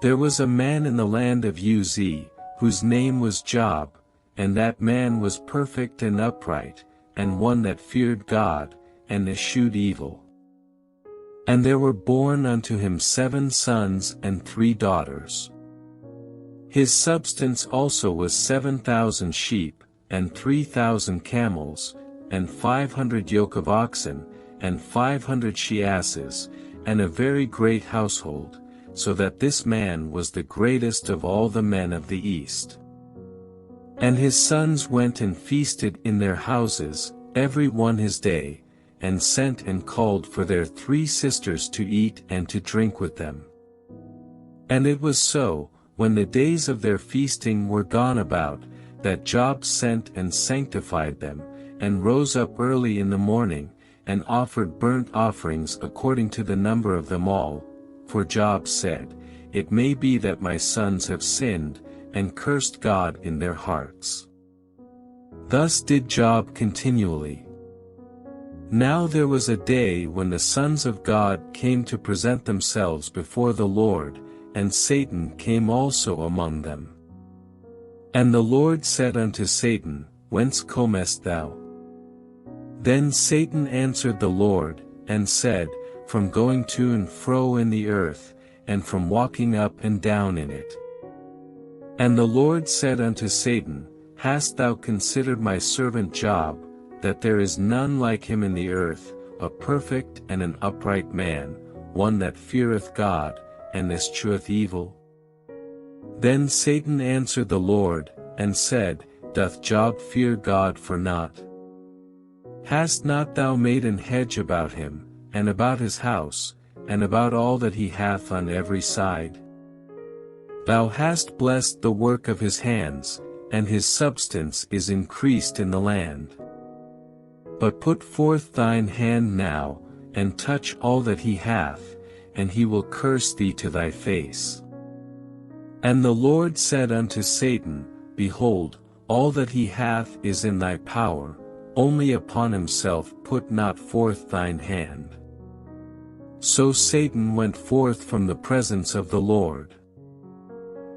There was a man in the land of Uz, whose name was Job, and that man was perfect and upright, and one that feared God, and eschewed evil. And there were born unto him 7 sons and 3 daughters. His substance also was 7,000 sheep, and 3,000 camels, and 500 yoke of oxen, and 500 she-asses, and a very great household, so that this man was the greatest of all the men of the east. And his sons went and feasted in their houses, every one his day, and sent and called for their 3 sisters to eat and to drink with them. And it was so, when the days of their feasting were gone about, that Job sent and sanctified them, and rose up early in the morning, and offered burnt offerings according to the number of them all, for Job said, It may be that my sons have sinned, and cursed God in their hearts. Thus did Job continually. Now there was a day when the sons of God came to present themselves before the Lord, and Satan came also among them. And the Lord said unto Satan, Whence comest thou? Then Satan answered the Lord, and said, From going to and fro in the earth, and from walking up and down in it. And the Lord said unto Satan, Hast thou considered my servant Job, that there is none like him in the earth, a perfect and an upright man, one that feareth God, and escheweth evil? Then Satan answered the Lord, and said, Doth Job fear God for naught? Hast not thou made an hedge about him, and about his house, and about all that he hath on every side? Thou hast blessed the work of his hands, and his substance is increased in the land. But put forth thine hand now, and touch all that he hath, and he will curse thee to thy face. And the Lord said unto Satan, Behold, all that he hath is in thy power, only upon himself put not forth thine hand. So Satan went forth from the presence of the Lord.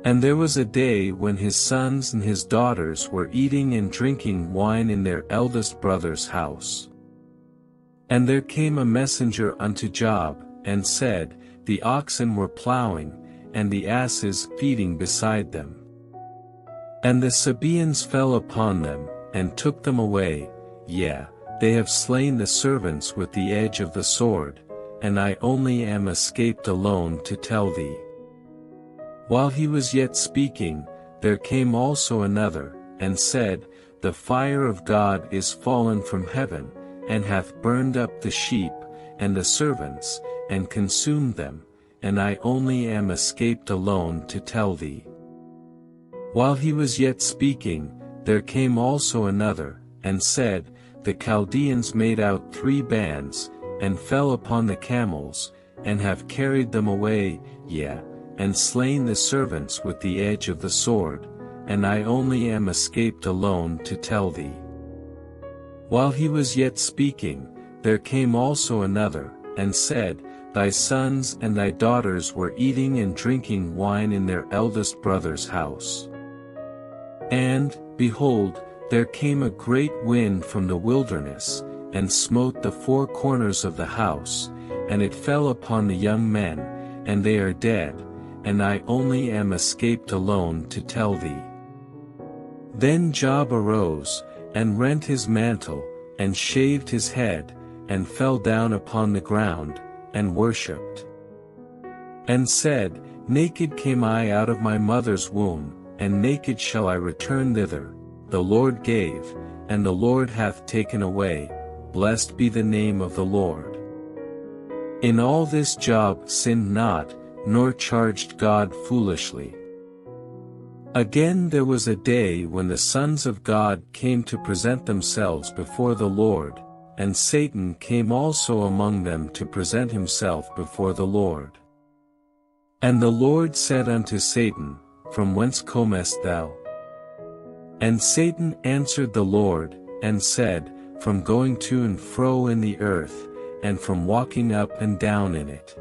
And there was a day when his sons and his daughters were eating and drinking wine in their eldest brother's house. And there came a messenger unto Job, and said, The oxen were plowing, and the asses feeding beside them. And the Sabaeans fell upon them, and took them away, yea, they have slain the servants with the edge of the sword, and I only am escaped alone to tell thee. While he was yet speaking, there came also another, and said, The fire of God is fallen from heaven, and hath burned up the sheep, and the servants, and consumed them, and I only am escaped alone to tell thee. While he was yet speaking, there came also another, and said, The Chaldeans made out 3 bands, and fell upon the camels, and have carried them away, yea, and slain the servants with the edge of the sword, and I only am escaped alone to tell thee. While he was yet speaking, there came also another, and said, Thy sons and thy daughters were eating and drinking wine in their eldest brother's house. And, behold, there came a great wind from the wilderness, and smote the 4 corners of the house, and it fell upon the young men, and they are dead, and I only am escaped alone to tell thee. Then Job arose, and rent his mantle, and shaved his head, and fell down upon the ground, and worshipped. And said, Naked came I out of my mother's womb, and naked shall I return thither. The Lord gave, and the Lord hath taken away, blessed be the name of the Lord. In all this Job sinned not, nor charged God foolishly. Again there was a day when the sons of God came to present themselves before the Lord, and Satan came also among them to present himself before the Lord. And the Lord said unto Satan, From whence comest thou? And Satan answered the Lord, and said, From going to and fro in the earth, and from walking up and down in it.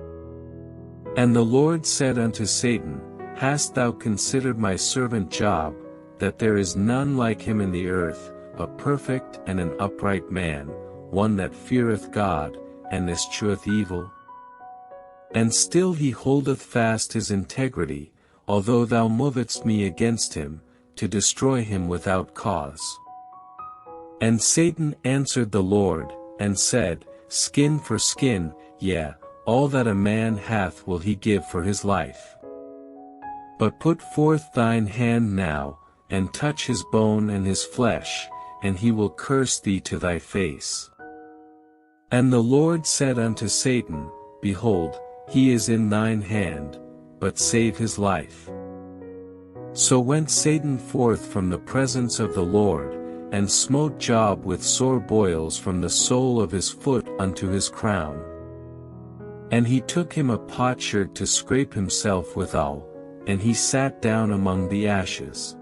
And the Lord said unto Satan, Hast thou considered my servant Job, that there is none like him in the earth, a perfect and an upright man, one that feareth God, and escheweth evil? And still he holdeth fast his integrity, although thou movest me against him, to destroy him without cause. And Satan answered the Lord, and said, Skin for skin, yea, all that a man hath will he give for his life. But put forth thine hand now, and touch his bone and his flesh, and he will curse thee to thy face. And the Lord said unto Satan, Behold, he is in thine hand, but save his life. So went Satan forth from the presence of the Lord, and smote Job with sore boils from the sole of his foot unto his crown. And he took him a potsherd to scrape himself withal, and he sat down among the ashes.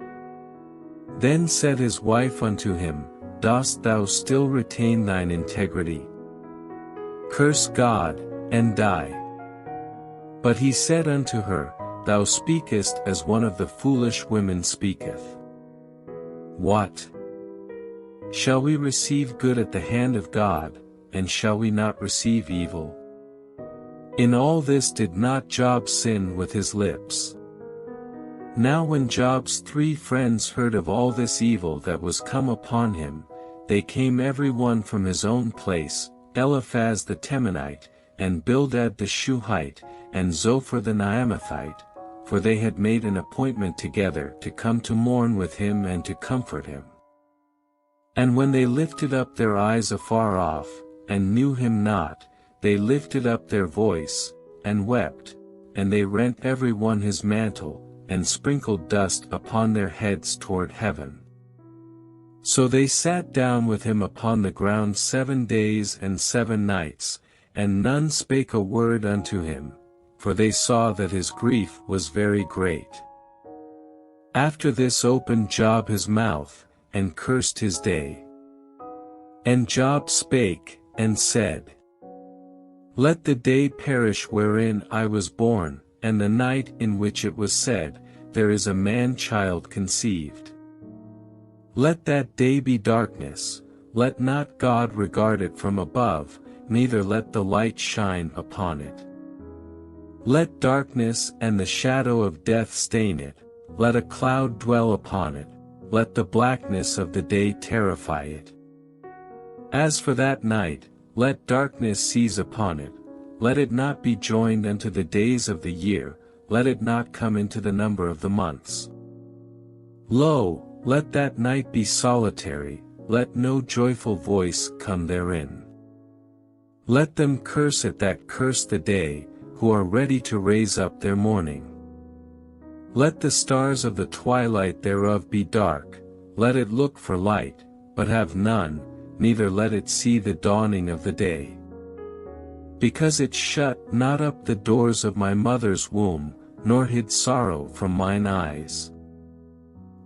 Then said his wife unto him, Dost thou still retain thine integrity? Curse God, and die. But he said unto her, Thou speakest as one of the foolish women speaketh. What? Shall we receive good at the hand of God, and shall we not receive evil? In all this did not Job sin with his lips. Now when Job's 3 friends heard of all this evil that was come upon him, they came every one from his own place, Eliphaz the Temanite, and Bildad the Shuhite, and Zophar the Naamathite, for they had made an appointment together to come to mourn with him and to comfort him. And when they lifted up their eyes afar off, and knew him not, they lifted up their voice, and wept, and they rent every one his mantle, and sprinkled dust upon their heads toward heaven. So they sat down with him upon the ground 7 days and 7 nights, and none spake a word unto him, for they saw that his grief was very great. After this opened Job his mouth, and cursed his day. And Job spake, and said, Let the day perish wherein I was born, and the night in which it was said, There is a man-child conceived. Let that day be darkness, let not God regard it from above, neither let the light shine upon it. Let darkness and the shadow of death stain it, let a cloud dwell upon it, let the blackness of the day terrify it. As for that night, let darkness seize upon it, let it not be joined unto the days of the year, let it not come into the number of the months. Lo, let that night be solitary, let no joyful voice come therein. Let them curse it that curse the day, who are ready to raise up their mourning. Let the stars of the twilight thereof be dark, let it look for light, but have none, neither let it see the dawning of the day. Because it shut not up the doors of my mother's womb, nor hid sorrow from mine eyes.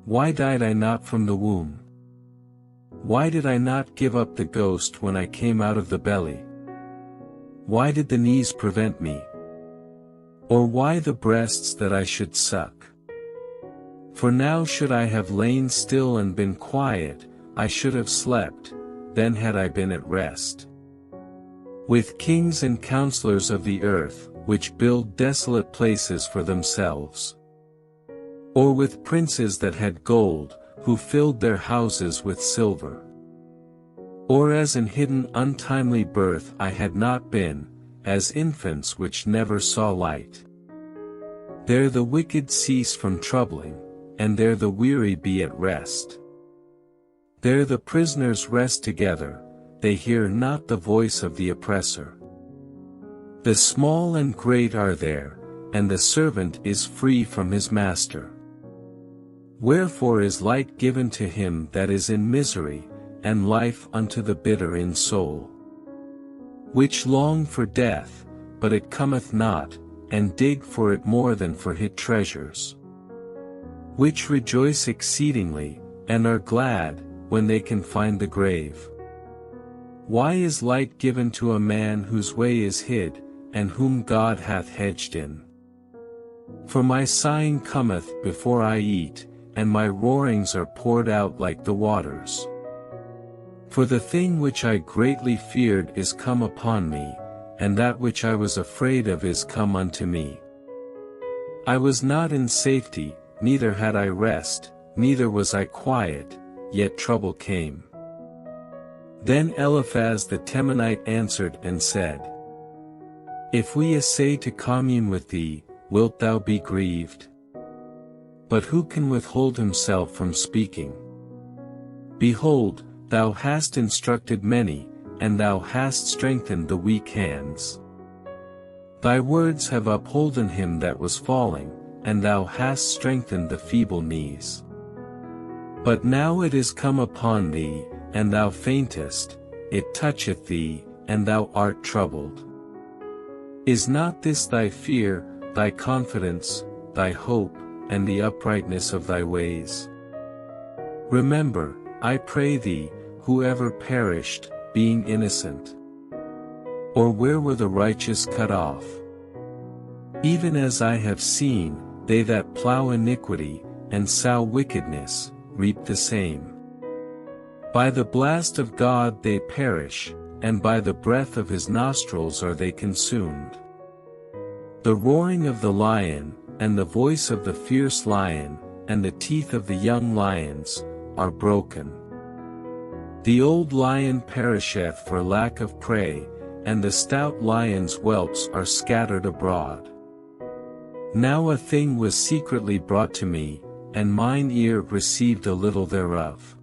Why died I not from the womb? Why did I not give up the ghost when I came out of the belly? Why did the knees prevent me? Or why the breasts that I should suck? For now should I have lain still and been quiet, I should have slept, then had I been at rest. With kings and counselors of the earth, which build desolate places for themselves. Or with princes that had gold, who filled their houses with silver. Or as in hidden untimely birth I had not been, as infants which never saw light. There the wicked cease from troubling, and there the weary be at rest. There the prisoners rest together, they hear not the voice of the oppressor. The small and great are there, and the servant is free from his master. Wherefore is light given to him that is in misery, and life unto the bitter in soul. Which long for death, but it cometh not, and dig for it more than for hid treasures. Which rejoice exceedingly, and are glad, when they can find the grave. Why is light given to a man whose way is hid, and whom God hath hedged in. For my sighing cometh before I eat, and my roarings are poured out like the waters. For the thing which I greatly feared is come upon me, and that which I was afraid of is come unto me. I was not in safety, neither had I rest, neither was I quiet, yet trouble came. Then Eliphaz the Temanite answered and said, If we essay to commune with thee, wilt thou be grieved? But who can withhold himself from speaking? Behold, thou hast instructed many, and thou hast strengthened the weak hands. Thy words have upholden him that was falling, and thou hast strengthened the feeble knees. But now it is come upon thee, and thou faintest, it toucheth thee, and thou art troubled. Is not this thy fear, thy confidence, thy hope, and the uprightness of thy ways? Remember, I pray thee, whoever perished, being innocent? Or where were the righteous cut off? Even as I have seen, they that plough iniquity, and sow wickedness, reap the same. By the blast of God they perish, and by the breath of his nostrils are they consumed. The roaring of the lion, and the voice of the fierce lion, and the teeth of the young lions, are broken. The old lion perisheth for lack of prey, and the stout lion's whelps are scattered abroad. Now a thing was secretly brought to me, and mine ear received a little thereof.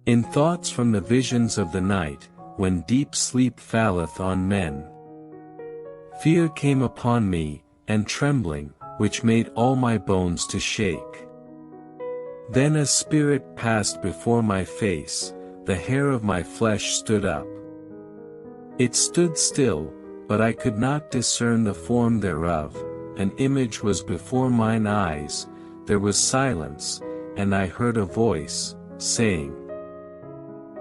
In thoughts from the visions of the night, when deep sleep falleth on men. Fear came upon me, and trembling, which made all my bones to shake. Then a spirit passed before my face, the hair of my flesh stood up. It stood still, but I could not discern the form thereof, an image was before mine eyes, there was silence, and I heard a voice, saying,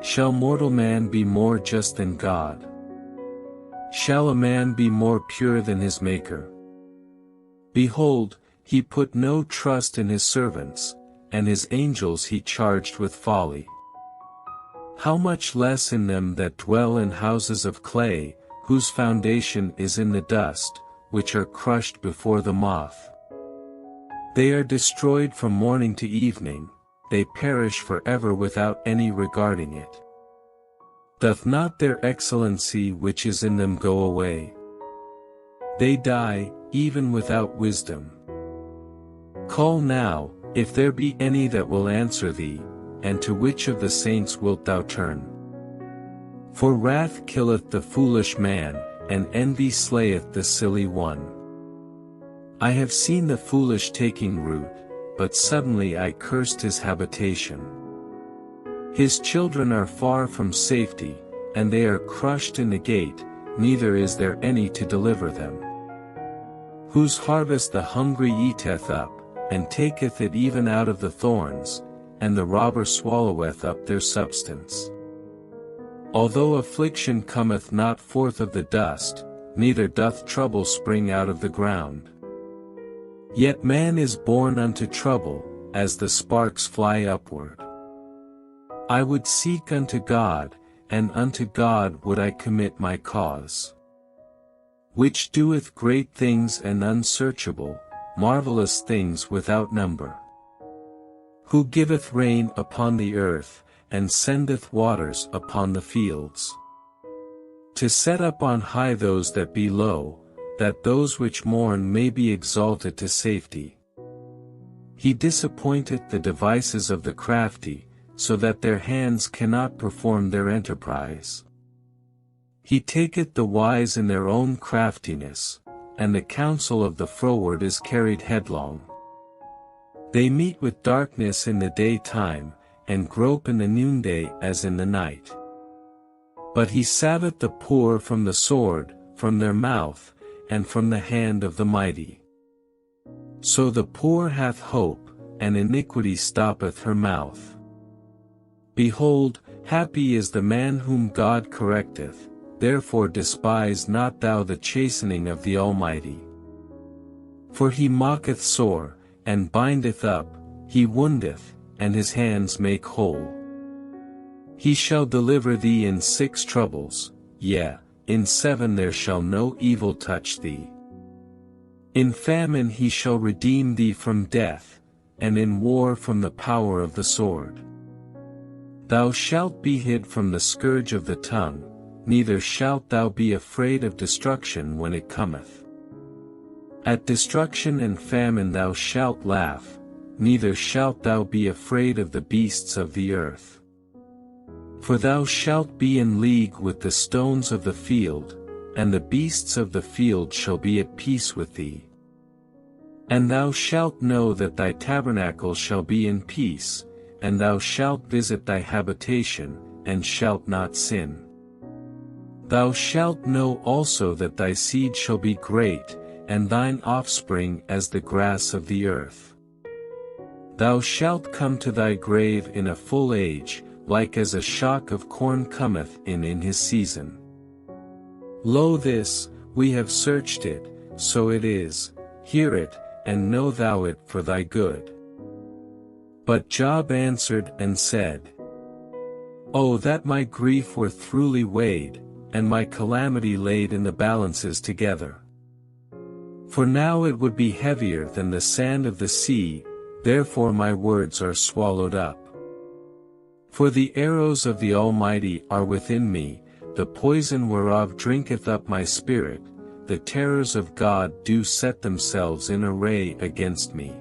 Shall mortal man be more just than God? Shall a man be more pure than his Maker? Behold, he put no trust in his servants, and his angels he charged with folly. How much less in them that dwell in houses of clay, whose foundation is in the dust, which are crushed before the moth. They are destroyed from morning to evening, they perish forever without any regarding it. Doth not their excellency which is in them go away? They die, even without wisdom. Call now, if there be any that will answer thee, and to which of the saints wilt thou turn? For wrath killeth the foolish man, and envy slayeth the silly one. I have seen the foolish taking root, but suddenly I cursed his habitation. His children are far from safety, and they are crushed in the gate, neither is there any to deliver them. Whose harvest the hungry eateth up, and taketh it even out of the thorns, and the robber swalloweth up their substance. Although affliction cometh not forth of the dust, neither doth trouble spring out of the ground. Yet man is born unto trouble, as the sparks fly upward. I would seek unto God, and unto God would I commit my cause. Which doeth great things and unsearchable, marvelous things without number. Who giveth rain upon the earth, and sendeth waters upon the fields. To set up on high those that be low, that those which mourn may be exalted to safety. He disappointeth the devices of the crafty, so that their hands cannot perform their enterprise. He taketh the wise in their own craftiness, and the counsel of the froward is carried headlong. They meet with darkness in the daytime, and grope in the noonday as in the night. But he saveth the poor from the sword, from their mouth, and from the hand of the mighty. So the poor hath hope, and iniquity stoppeth her mouth. Behold, happy is the man whom God correcteth, therefore despise not thou the chastening of the Almighty. For he mocketh sore, and bindeth up, he woundeth, and his hands make whole. He shall deliver thee in 6 troubles, yea, in 7 there shall no evil touch thee. In famine he shall redeem thee from death, and in war from the power of the sword. Thou shalt be hid from the scourge of the tongue, neither shalt thou be afraid of destruction when it cometh. At destruction and famine thou shalt laugh, neither shalt thou be afraid of the beasts of the earth. For thou shalt be in league with the stones of the field, and the beasts of the field shall be at peace with thee. And thou shalt know that thy tabernacle shall be in peace, and thou shalt visit thy habitation, and shalt not sin. Thou shalt know also that thy seed shall be great, and thine offspring as the grass of the earth. Thou shalt come to thy grave in a full age, like as a shock of corn cometh in his season. Lo, this, we have searched it, so it is, hear it, and know thou it for thy good. But Job answered and said, O that my grief were throughly weighed, and my calamity laid in the balances together. For now it would be heavier than the sand of the sea, therefore my words are swallowed up. For the arrows of the Almighty are within me, the poison whereof drinketh up my spirit, the terrors of God do set themselves in array against me.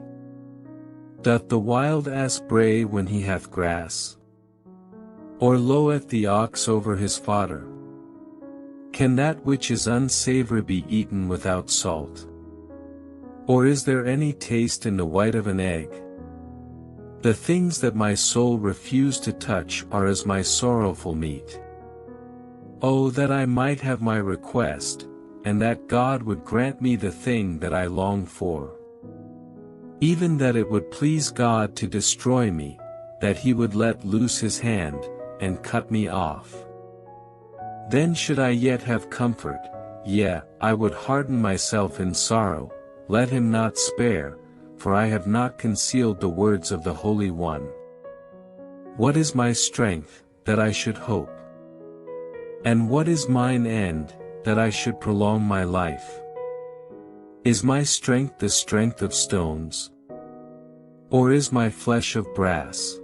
Doth the wild ass bray when he hath grass? Or loweth the ox over his fodder? Can that which is unsavory be eaten without salt? Or is there any taste in the white of an egg? The things that my soul refused to touch are as my sorrowful meat. Oh, that I might have my request, and that God would grant me the thing that I long for. Even that it would please God to destroy me, that he would let loose his hand, and cut me off. Then should I yet have comfort, yea, I would harden myself in sorrow, let him not spare, for I have not concealed the words of the Holy One. What is my strength, that I should hope? And what is mine end, that I should prolong my life? Is my strength the strength of stones? Or is my flesh of brass?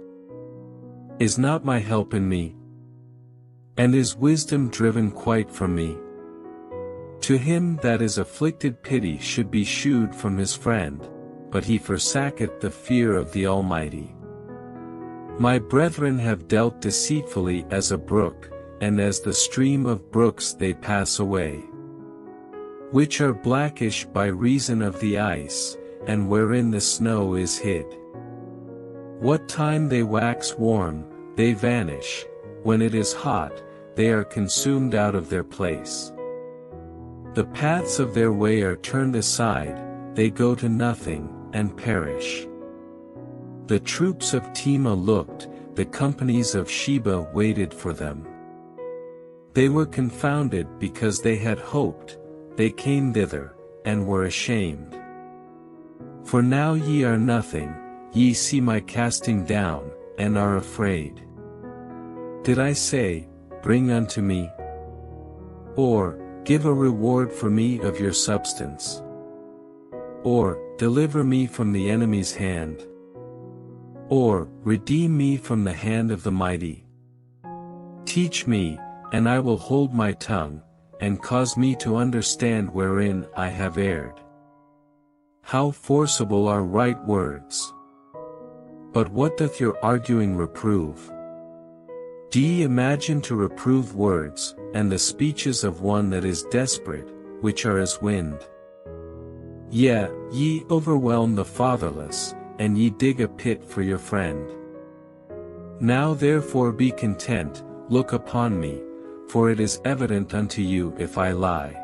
Is not my help in me? And is wisdom driven quite from me? To him that is afflicted pity should be shewed from his friend, but he forsaketh the fear of the Almighty. My brethren have dealt deceitfully as a brook, and as the stream of brooks they pass away, which are blackish by reason of the ice, and wherein the snow is hid. What time they wax warm, they vanish, when it is hot, they are consumed out of their place. The paths of their way are turned aside, they go to nothing, and perish. The troops of Tema looked, the companies of Sheba waited for them. They were confounded because they had hoped, they came thither, and were ashamed. For now ye are nothing, ye see my casting down, and are afraid. Did I say, Bring unto me? Or, Give a reward for me of your substance? Or, Deliver me from the enemy's hand? Or, Redeem me from the hand of the mighty? Teach me, and I will hold my tongue, and cause me to understand wherein I have erred. How forcible are right words! But what doth your arguing reprove? Do ye imagine to reprove words, and the speeches of one that is desperate, which are as wind? Yea, ye overwhelm the fatherless, and ye dig a pit for your friend. Now therefore be content, look upon me, for it is evident unto you if I lie.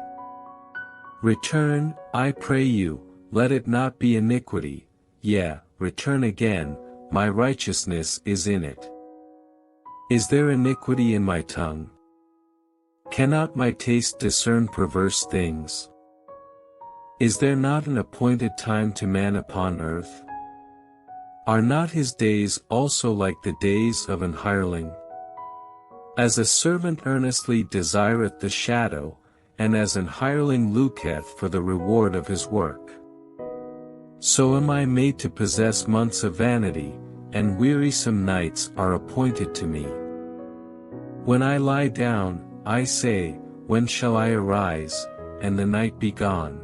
Return, I pray you, let it not be iniquity, yea, return again, my righteousness is in it. Is there iniquity in my tongue? Cannot my taste discern perverse things? Is there not an appointed time to man upon earth? Are not his days also like the days of an hireling? As a servant earnestly desireth the shadow, and as an hireling looketh for the reward of his work. So am I made to possess months of vanity, and wearisome nights are appointed to me. When I lie down, I say, when shall I arise, and the night be gone?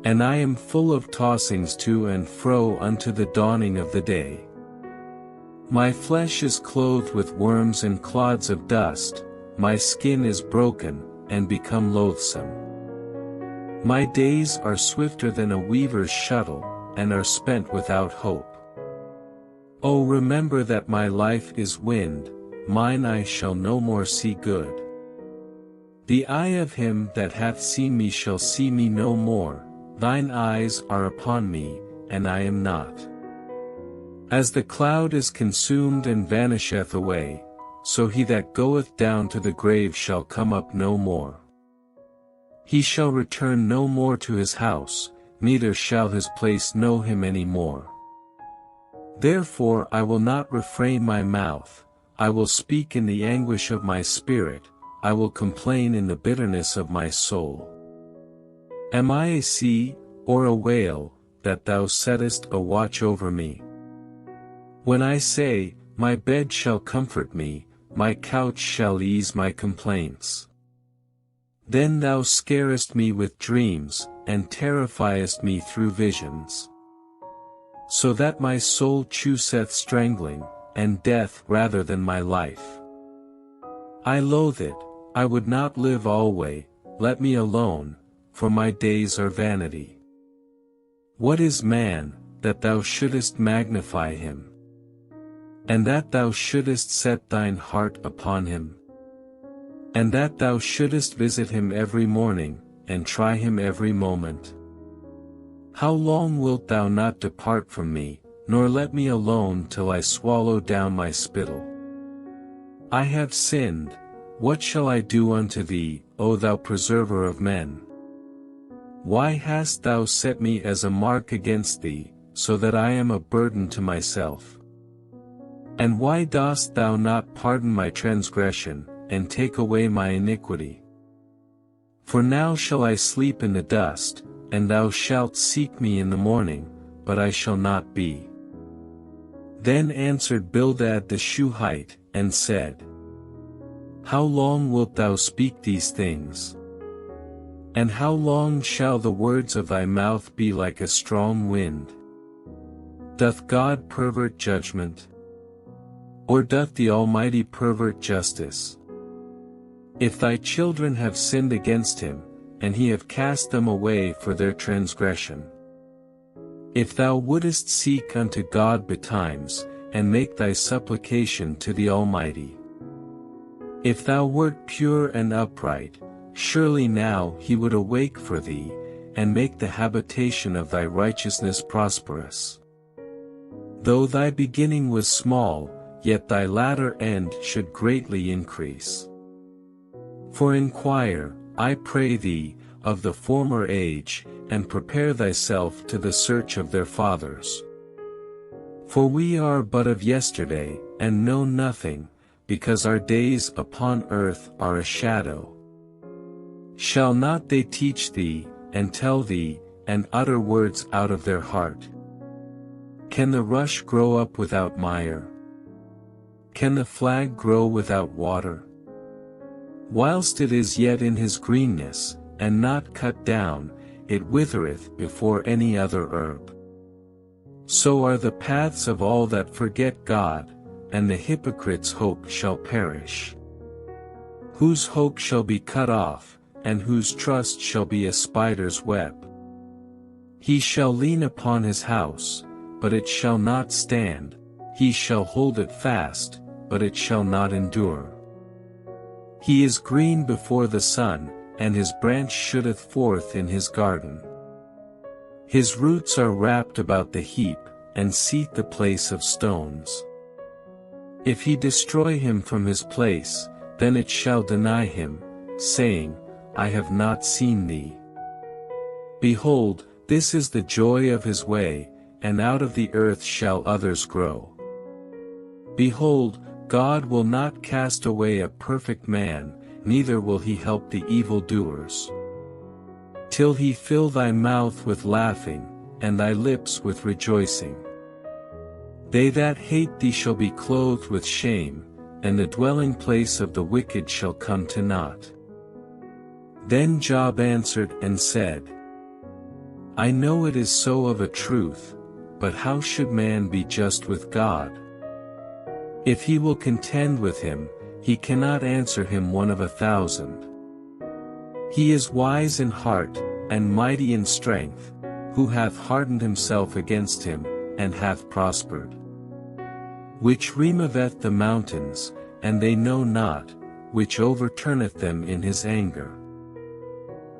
And I am full of tossings to and fro unto the dawning of the day. My flesh is clothed with worms and clods of dust, my skin is broken, and become loathsome. My days are swifter than a weaver's shuttle, and are spent without hope. O remember that my life is wind, mine eye shall no more see good. The eye of him that hath seen me shall see me no more, thine eyes are upon me, and I am not. As the cloud is consumed and vanisheth away, so he that goeth down to the grave shall come up no more. He shall return no more to his house, neither shall his place know him any more. Therefore I will not refrain my mouth, I will speak in the anguish of my spirit, I will complain in the bitterness of my soul. Am I a sea, or a whale, that thou settest a watch over me? When I say, my bed shall comfort me, my couch shall ease my complaints. Then thou scarest me with dreams, and terrifiest me through visions. So that my soul chooseth strangling, and death rather than my life. I loathe it, I would not live alway, let me alone, for my days are vanity. What is man, that thou shouldest magnify him? And that thou shouldest set thine heart upon him? And that thou shouldest visit him every morning, and try him every moment? How long wilt thou not depart from me, nor let me alone till I swallow down my spittle? I have sinned, what shall I do unto thee, O thou preserver of men? Why hast thou set me as a mark against thee, so that I am a burden to myself? And why dost thou not pardon my transgression, and take away my iniquity? For now shall I sleep in the dust, and thou shalt seek me in the morning, but I shall not be. Then answered Bildad the Shuhite, and said, How long wilt thou speak these things? And how long shall the words of thy mouth be like a strong wind? Doth God pervert judgment? Or doth the Almighty pervert justice? If thy children have sinned against him, and he have cast them away for their transgression. If thou wouldest seek unto God betimes, and make thy supplication to the Almighty. If thou wert pure and upright, surely now he would awake for thee, and make the habitation of thy righteousness prosperous. Though thy beginning was small, yet thy latter end should greatly increase. For inquire, I pray thee, of the former age, and prepare thyself to the search of their fathers. For we are but of yesterday, and know nothing, because our days upon earth are a shadow. Shall not they teach thee, and tell thee, and utter words out of their heart? Can the rush grow up without mire? Can the flag grow without water? Whilst it is yet in his greenness, and not cut down, it withereth before any other herb. So are the paths of all that forget God, and the hypocrite's hope shall perish. Whose hope shall be cut off, and whose trust shall be a spider's web. He shall lean upon his house, but it shall not stand, he shall hold it fast, but it shall not endure. He is green before the sun, and his branch shooteth forth in his garden. His roots are wrapped about the heap, and seat the place of stones. If he destroy him from his place, then it shall deny him, saying, I have not seen thee. Behold, this is the joy of his way, and out of the earth shall others grow. Behold, God will not cast away a perfect man, neither will he help the evildoers. Till he fill thy mouth with laughing, and thy lips with rejoicing. They that hate thee shall be clothed with shame, and the dwelling place of the wicked shall come to naught. Then Job answered and said, I know it is so of a truth, but how should man be just with God? If he will contend with him, he cannot answer him 1 of 1,000. He is wise in heart, and mighty in strength, who hath hardened himself against him, and hath prospered. Which removeth the mountains, and they know not, which overturneth them in his anger.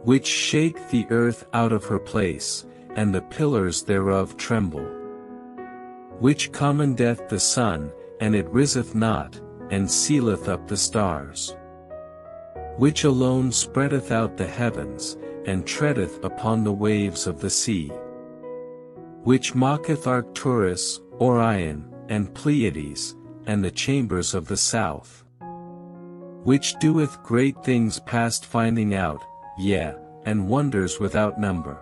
Which shake the earth out of her place, and the pillars thereof tremble. Which commandeth the sun, and it riseth not, and sealeth up the stars. Which alone spreadeth out the heavens, and treadeth upon the waves of the sea. Which mocketh Arcturus, Orion, and Pleiades, and the chambers of the south. Which doeth great things past finding out, yea, and wonders without number.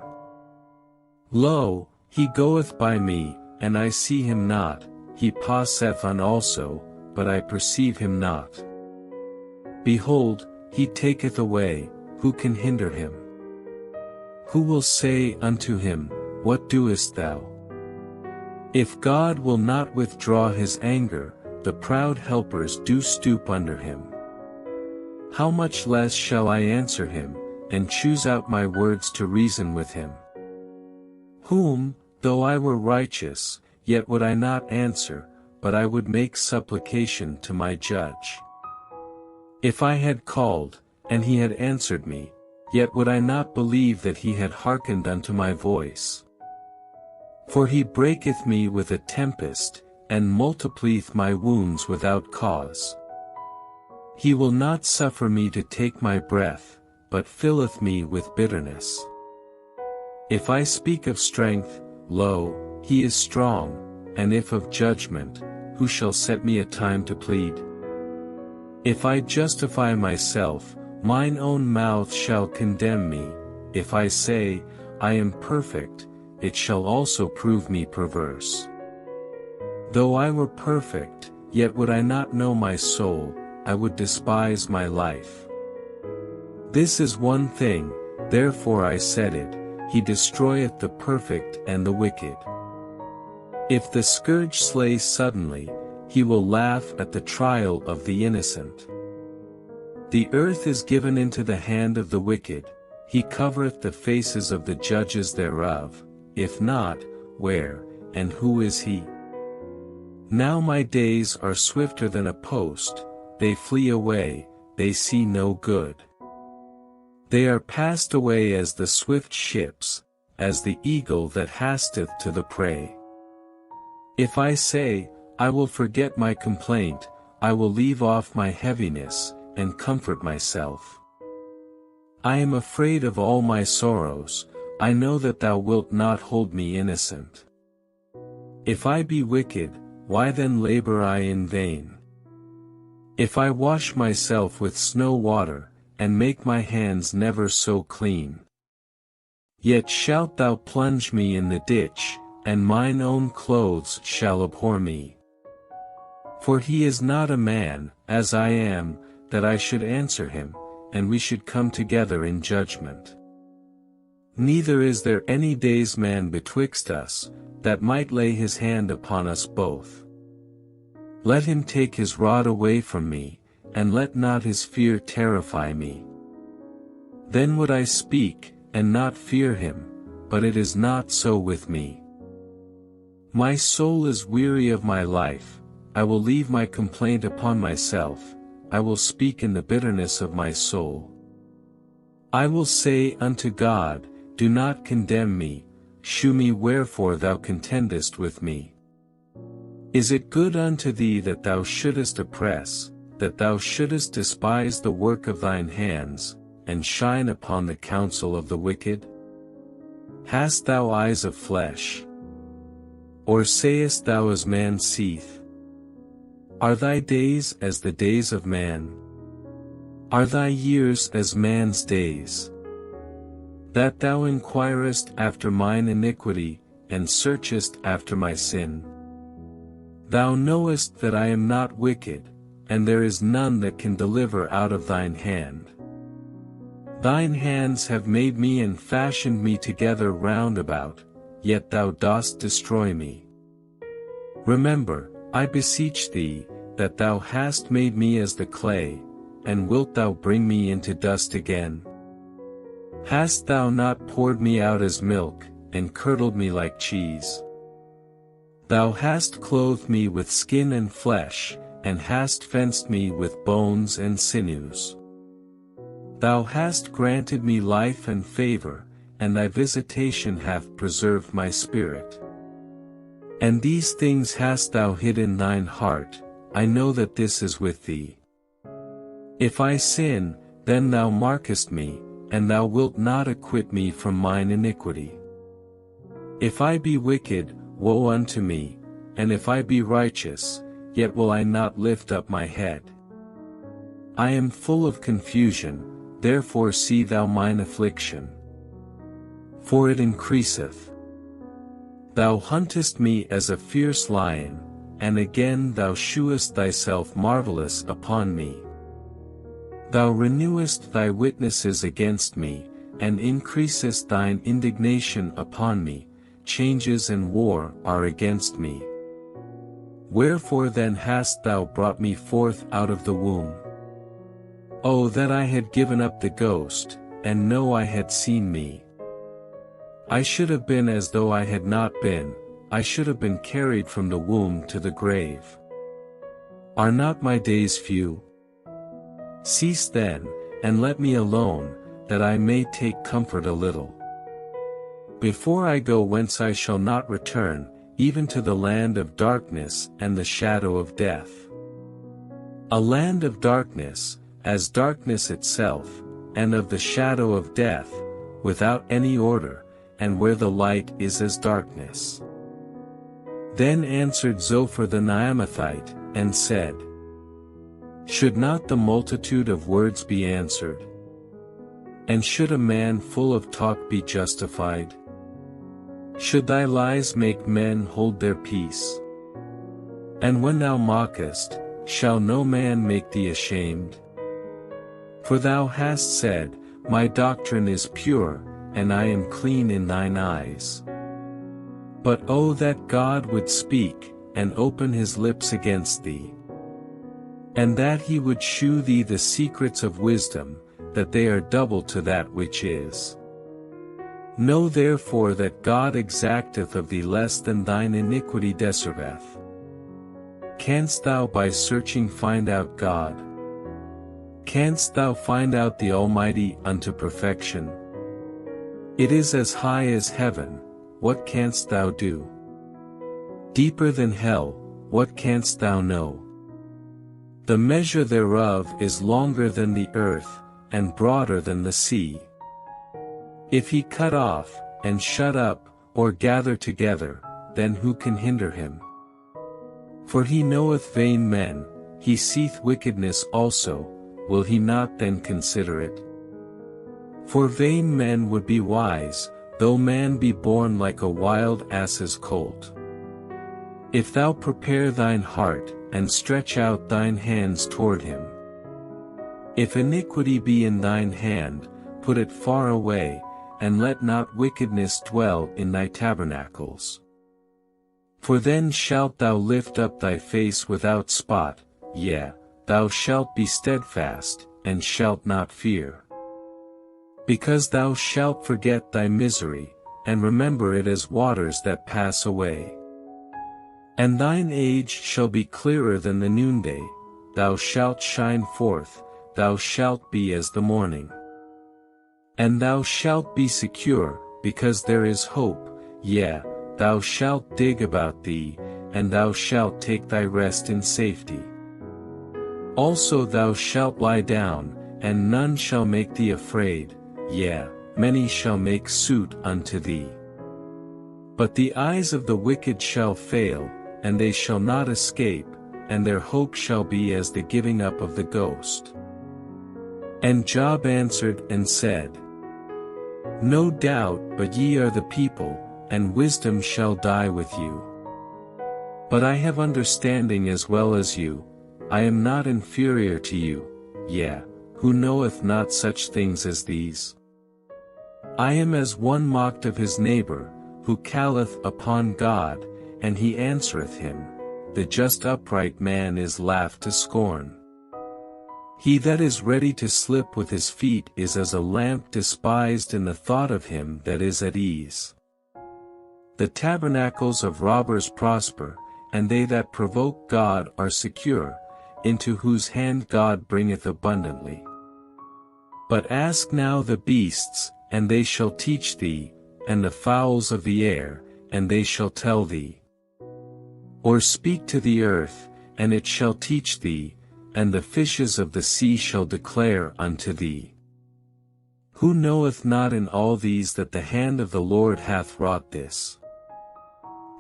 Lo, he goeth by me, and I see him not, he passeth on also, but I perceive him not. Behold, he taketh away, who can hinder him? Who will say unto him, What doest thou? If God will not withdraw his anger, the proud helpers do stoop under him. How much less shall I answer him, and choose out my words to reason with him? Whom, though I were righteous, yet would I not answer, but I would make supplication to my judge. If I had called, and he had answered me, yet would I not believe that he had hearkened unto my voice. For he breaketh me with a tempest, and multiplieth my wounds without cause. He will not suffer me to take my breath, but filleth me with bitterness. If I speak of strength, lo, he is strong, and if of judgment, who shall set me a time to plead? If I justify myself, mine own mouth shall condemn me. If I say, I am perfect, it shall also prove me perverse. Though I were perfect, yet would I not know my soul, I would despise my life. This is one thing, therefore I said it, he destroyeth the perfect and the wicked. If the scourge slay suddenly, he will laugh at the trial of the innocent. The earth is given into the hand of the wicked, he covereth the faces of the judges thereof, if not, where, and who is he? Now my days are swifter than a post, they flee away, they see no good. They are passed away as the swift ships, as the eagle that hasteth to the prey. If I say, I will forget my complaint, I will leave off my heaviness, and comfort myself. I am afraid of all my sorrows, I know that thou wilt not hold me innocent. If I be wicked, why then labor I in vain? If I wash myself with snow water, and make my hands never so clean. Yet shalt thou plunge me in the ditch, and mine own clothes shall abhor me. For he is not a man, as I am, that I should answer him, and we should come together in judgment. Neither is there any day's man betwixt us, that might lay his hand upon us both. Let him take his rod away from me, and let not his fear terrify me. Then would I speak, and not fear him, but it is not so with me. My soul is weary of my life, I will leave my complaint upon myself, I will speak in the bitterness of my soul. I will say unto God, do not condemn me, shew me wherefore thou contendest with me. Is it good unto thee that thou shouldest oppress, that thou shouldest despise the work of thine hands, and shine upon the counsel of the wicked? Hast thou eyes of flesh? Or sayest thou as man seeth? Are thy days as the days of man? Are thy years as man's days? That thou inquirest after mine iniquity, and searchest after my sin? Thou knowest that I am not wicked, and there is none that can deliver out of thine hand. Thine hands have made me and fashioned me together round about, yet thou dost destroy me. Remember, I beseech thee, that thou hast made me as the clay, and wilt thou bring me into dust again? Hast thou not poured me out as milk, and curdled me like cheese? Thou hast clothed me with skin and flesh, and hast fenced me with bones and sinews. Thou hast granted me life and favor, and thy visitation hath preserved my spirit. And these things hast thou hid in thine heart, I know that this is with thee. If I sin, then thou markest me, and thou wilt not acquit me from mine iniquity. If I be wicked, woe unto me, and if I be righteous, yet will I not lift up my head. I am full of confusion, therefore see thou mine affliction. For it increaseth. Thou huntest me as a fierce lion, and again thou shewest thyself marvelous upon me. Thou renewest thy witnesses against me, and increasest thine indignation upon me, changes and war are against me. Wherefore then hast thou brought me forth out of the womb? Oh, that I had given up the ghost, and know I had seen me. I should have been as though I had not been, I should have been carried from the womb to the grave. Are not my days few? Cease then, and let me alone, that I may take comfort a little. Before I go whence I shall not return, even to the land of darkness and the shadow of death. A land of darkness, as darkness itself, and of the shadow of death, without any order, and where the light is as darkness. Then answered Zophar the Naamathite, and said, Should not the multitude of words be answered? And should a man full of talk be justified? Should thy lies make men hold their peace? And when thou mockest, shall no man make thee ashamed? For thou hast said, My doctrine is pure, and I am clean in thine eyes. But oh that God would speak, and open his lips against thee. And that he would shew thee the secrets of wisdom, that they are double to that which is. Know therefore that God exacteth of thee less than thine iniquity deserveth. Canst thou by searching find out God? Canst thou find out the Almighty unto perfection? It is as high as heaven, what canst thou do? Deeper than hell, what canst thou know? The measure thereof is longer than the earth, and broader than the sea. If he cut off, and shut up, or gather together, then who can hinder him? For he knoweth vain men, he seeth wickedness also, will he not then consider it? For vain men would be wise, though man be born like a wild ass's colt. If thou prepare thine heart, and stretch out thine hands toward him. If iniquity be in thine hand, put it far away, and let not wickedness dwell in thy tabernacles. For then shalt thou lift up thy face without spot, yea, thou shalt be steadfast, and shalt not fear. Because thou shalt forget thy misery, and remember it as waters that pass away. And thine age shall be clearer than the noonday, thou shalt shine forth, thou shalt be as the morning. And thou shalt be secure, because there is hope, yea, thou shalt dig about thee, and thou shalt take thy rest in safety. Also thou shalt lie down, and none shall make thee afraid, yea, many shall make suit unto thee. But the eyes of the wicked shall fail, and they shall not escape, and their hope shall be as the giving up of the ghost. And Job answered and said, No doubt but ye are the people, and wisdom shall die with you. But I have understanding as well as you, I am not inferior to you, yea, who knoweth not such things as these? I am as one mocked of his neighbor, who calleth upon God, and he answereth him, the just upright man is laughed to scorn. He that is ready to slip with his feet is as a lamp despised in the thought of him that is at ease. The tabernacles of robbers prosper, and they that provoke God are secure, into whose hand God bringeth abundantly. But ask now the beasts, and they shall teach thee, and the fowls of the air, and they shall tell thee. Or speak to the earth, and it shall teach thee, and the fishes of the sea shall declare unto thee. Who knoweth not in all these that the hand of the Lord hath wrought this?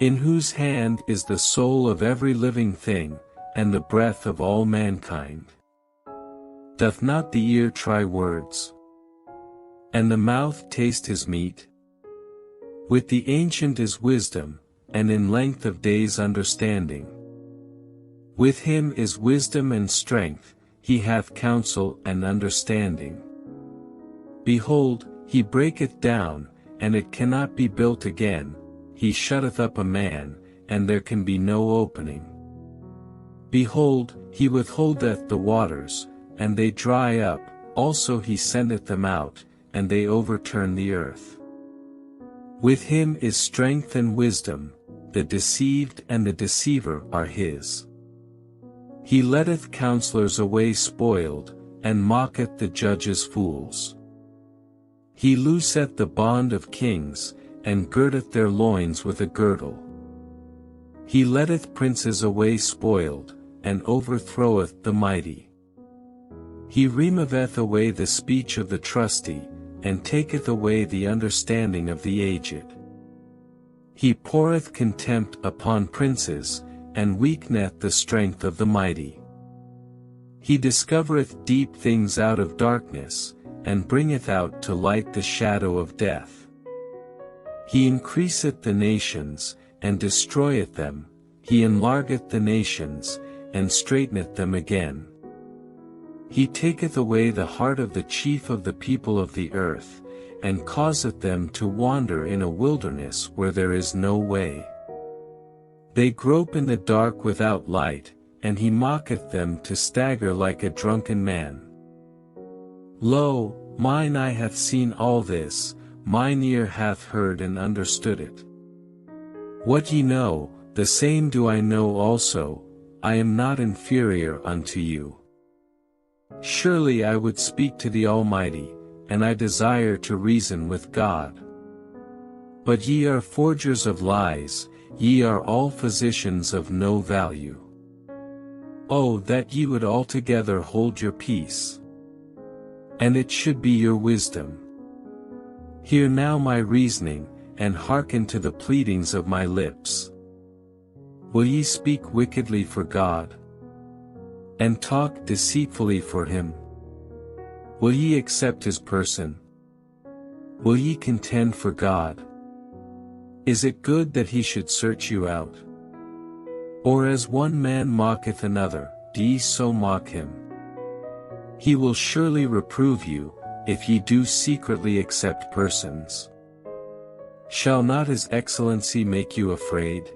In whose hand is the soul of every living thing, and the breath of all mankind? Doth not the ear try words? And the mouth taste his meat? With the ancient is wisdom, and in length of days understanding. With him is wisdom and strength, he hath counsel and understanding. Behold, he breaketh down, and it cannot be built again, he shutteth up a man, and there can be no opening. Behold, he withholdeth the waters, and they dry up, also he sendeth them out, and they overturn the earth. With him is strength and wisdom, the deceived and the deceiver are his. He letteth counselors away spoiled, and mocketh the judges fools. He looseth the bond of kings, and girdeth their loins with a girdle. He letteth princes away spoiled, and overthroweth the mighty. He removeth away the speech of the trusty, and taketh away the understanding of the aged. He poureth contempt upon princes, and weakeneth the strength of the mighty. He discovereth deep things out of darkness, and bringeth out to light the shadow of death. He increaseth the nations, and destroyeth them, he enlargeth the nations, and straighteneth them again. He taketh away the heart of the chief of the people of the earth, and causeth them to wander in a wilderness where there is no way. They grope in the dark without light, and he mocketh them to stagger like a drunken man. Lo, mine eye hath seen all this, mine ear hath heard and understood it. What ye know, the same do I know also, I am not inferior unto you. Surely I would speak to the Almighty, and I desire to reason with God. But ye are forgers of lies, ye are all physicians of no value. Oh, that ye would altogether hold your peace! And it should be your wisdom. Hear now my reasoning, and hearken to the pleadings of my lips. Will ye speak wickedly for God? And talk deceitfully for him? Will ye accept his person? Will ye contend for God? Is it good that he should search you out? Or as one man mocketh another, do ye so mock him? He will surely reprove you, if ye do secretly accept persons. Shall not his excellency make you afraid?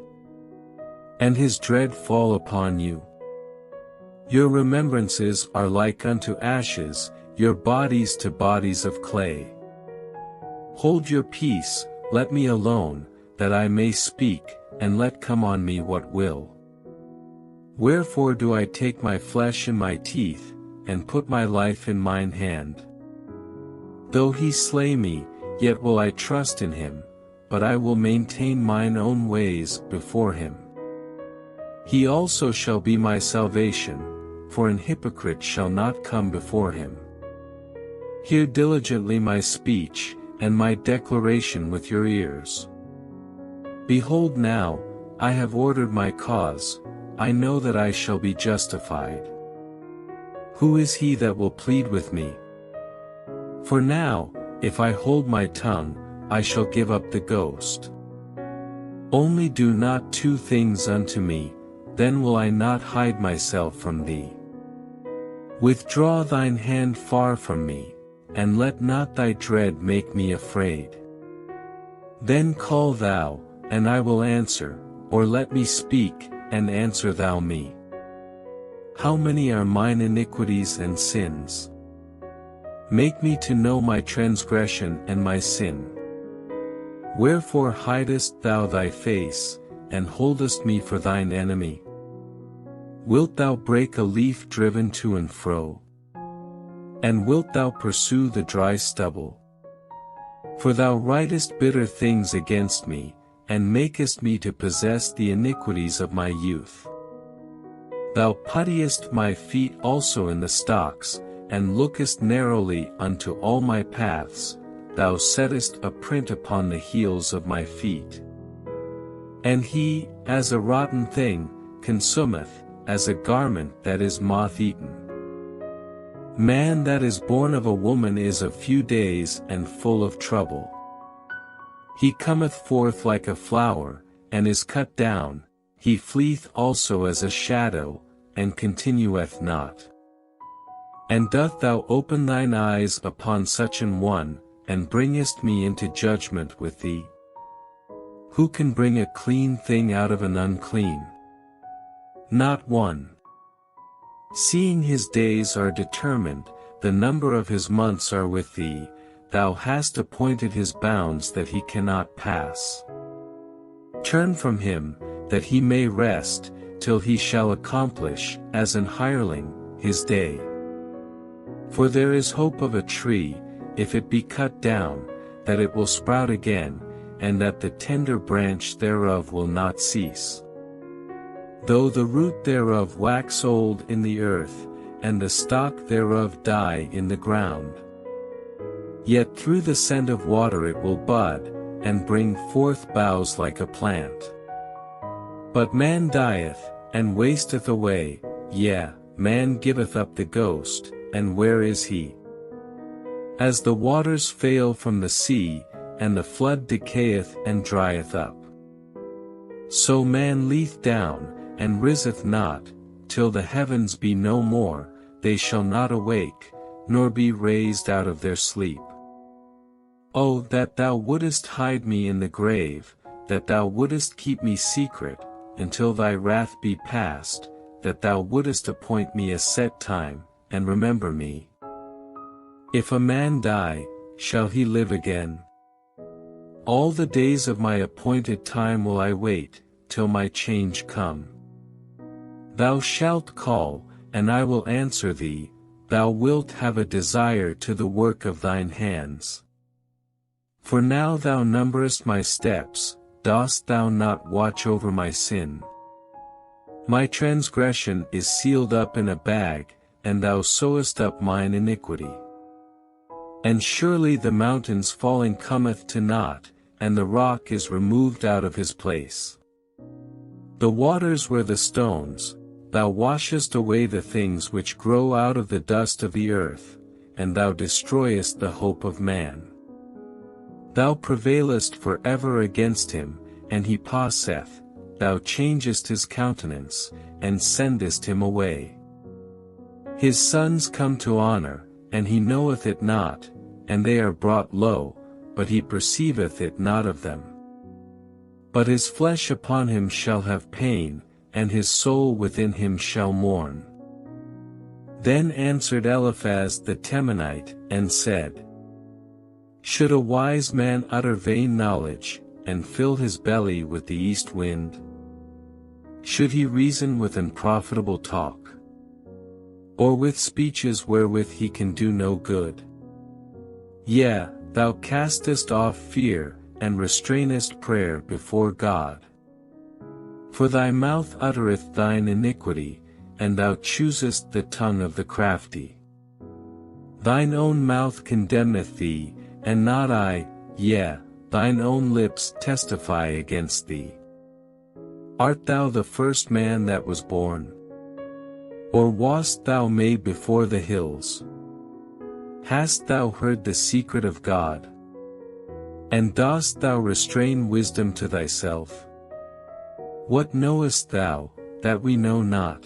And his dread fall upon you? Your remembrances are like unto ashes, your bodies to bodies of clay. Hold your peace, let me alone, that I may speak, and let come on me what will. Wherefore do I take my flesh in my teeth, and put my life in mine hand? Though he slay me, yet will I trust in him, but I will maintain mine own ways before him. He also shall be my salvation, for an hypocrite shall not come before him. Hear diligently my speech, and my declaration with your ears. Behold now, I have ordered my cause, I know that I shall be justified. Who is he that will plead with me? For now, if I hold my tongue, I shall give up the ghost. Only do not two things unto me, then will I not hide myself from thee. Withdraw thine hand far from me, and let not thy dread make me afraid. Then call thou, and I will answer, or let me speak, and answer thou me. How many are mine iniquities and sins? Make me to know my transgression and my sin. Wherefore hidest thou thy face, and holdest me for thine enemy? Wilt thou break a leaf driven to and fro? And wilt thou pursue the dry stubble? For thou writest bitter things against me, and makest me to possess the iniquities of my youth. Thou puttiest my feet also in the stocks, and lookest narrowly unto all my paths, thou settest a print upon the heels of my feet. And he, as a rotten thing, consumeth, as a garment that is moth-eaten. Man that is born of a woman is of few days and full of trouble. He cometh forth like a flower, and is cut down, he fleeth also as a shadow, and continueth not. And doth thou open thine eyes upon such an one, and bringest me into judgment with thee? Who can bring a clean thing out of an unclean? Not one. Seeing his days are determined, the number of his months are with thee, thou hast appointed his bounds that he cannot pass. Turn from him, that he may rest, till he shall accomplish, as an hireling, his day. For there is hope of a tree, if it be cut down, that it will sprout again, and that the tender branch thereof will not cease. Though the root thereof wax old in the earth, and the stock thereof die in the ground, yet through the scent of water it will bud, and bring forth boughs like a plant. But man dieth, and wasteth away, yea, man giveth up the ghost, and where is he? As the waters fail from the sea, and the flood decayeth and drieth up, so man leeth down, and riseth not, till the heavens be no more, they shall not awake, nor be raised out of their sleep. O that thou wouldest hide me in the grave, that thou wouldest keep me secret, until thy wrath be past, that thou wouldest appoint me a set time, and remember me. If a man die, shall he live again? All the days of my appointed time will I wait, till my change come. Thou shalt call, and I will answer thee, thou wilt have a desire to the work of thine hands. For now thou numberest my steps, dost thou not watch over my sin? My transgression is sealed up in a bag, and thou sewest up mine iniquity. And surely the mountains falling cometh to naught, and the rock is removed out of his place. The waters were the stones, thou washest away the things which grow out of the dust of the earth, and thou destroyest the hope of man. Thou prevailest for ever against him, and he passeth, thou changest his countenance, and sendest him away. His sons come to honor, and he knoweth it not, and they are brought low, but he perceiveth it not of them. But his flesh upon him shall have pain, and his soul within him shall mourn. Then answered Eliphaz the Temanite, and said, Should a wise man utter vain knowledge, and fill his belly with the east wind? Should he reason with unprofitable talk? Or with speeches wherewith he can do no good? Yea, thou castest off fear, and restrainest prayer before God. For thy mouth uttereth thine iniquity, and thou choosest the tongue of the crafty. Thine own mouth condemneth thee, and not I, yea, thine own lips testify against thee. Art thou the first man that was born? Or wast thou made before the hills? Hast thou heard the secret of God? And dost thou restrain wisdom to thyself? What knowest thou, that we know not?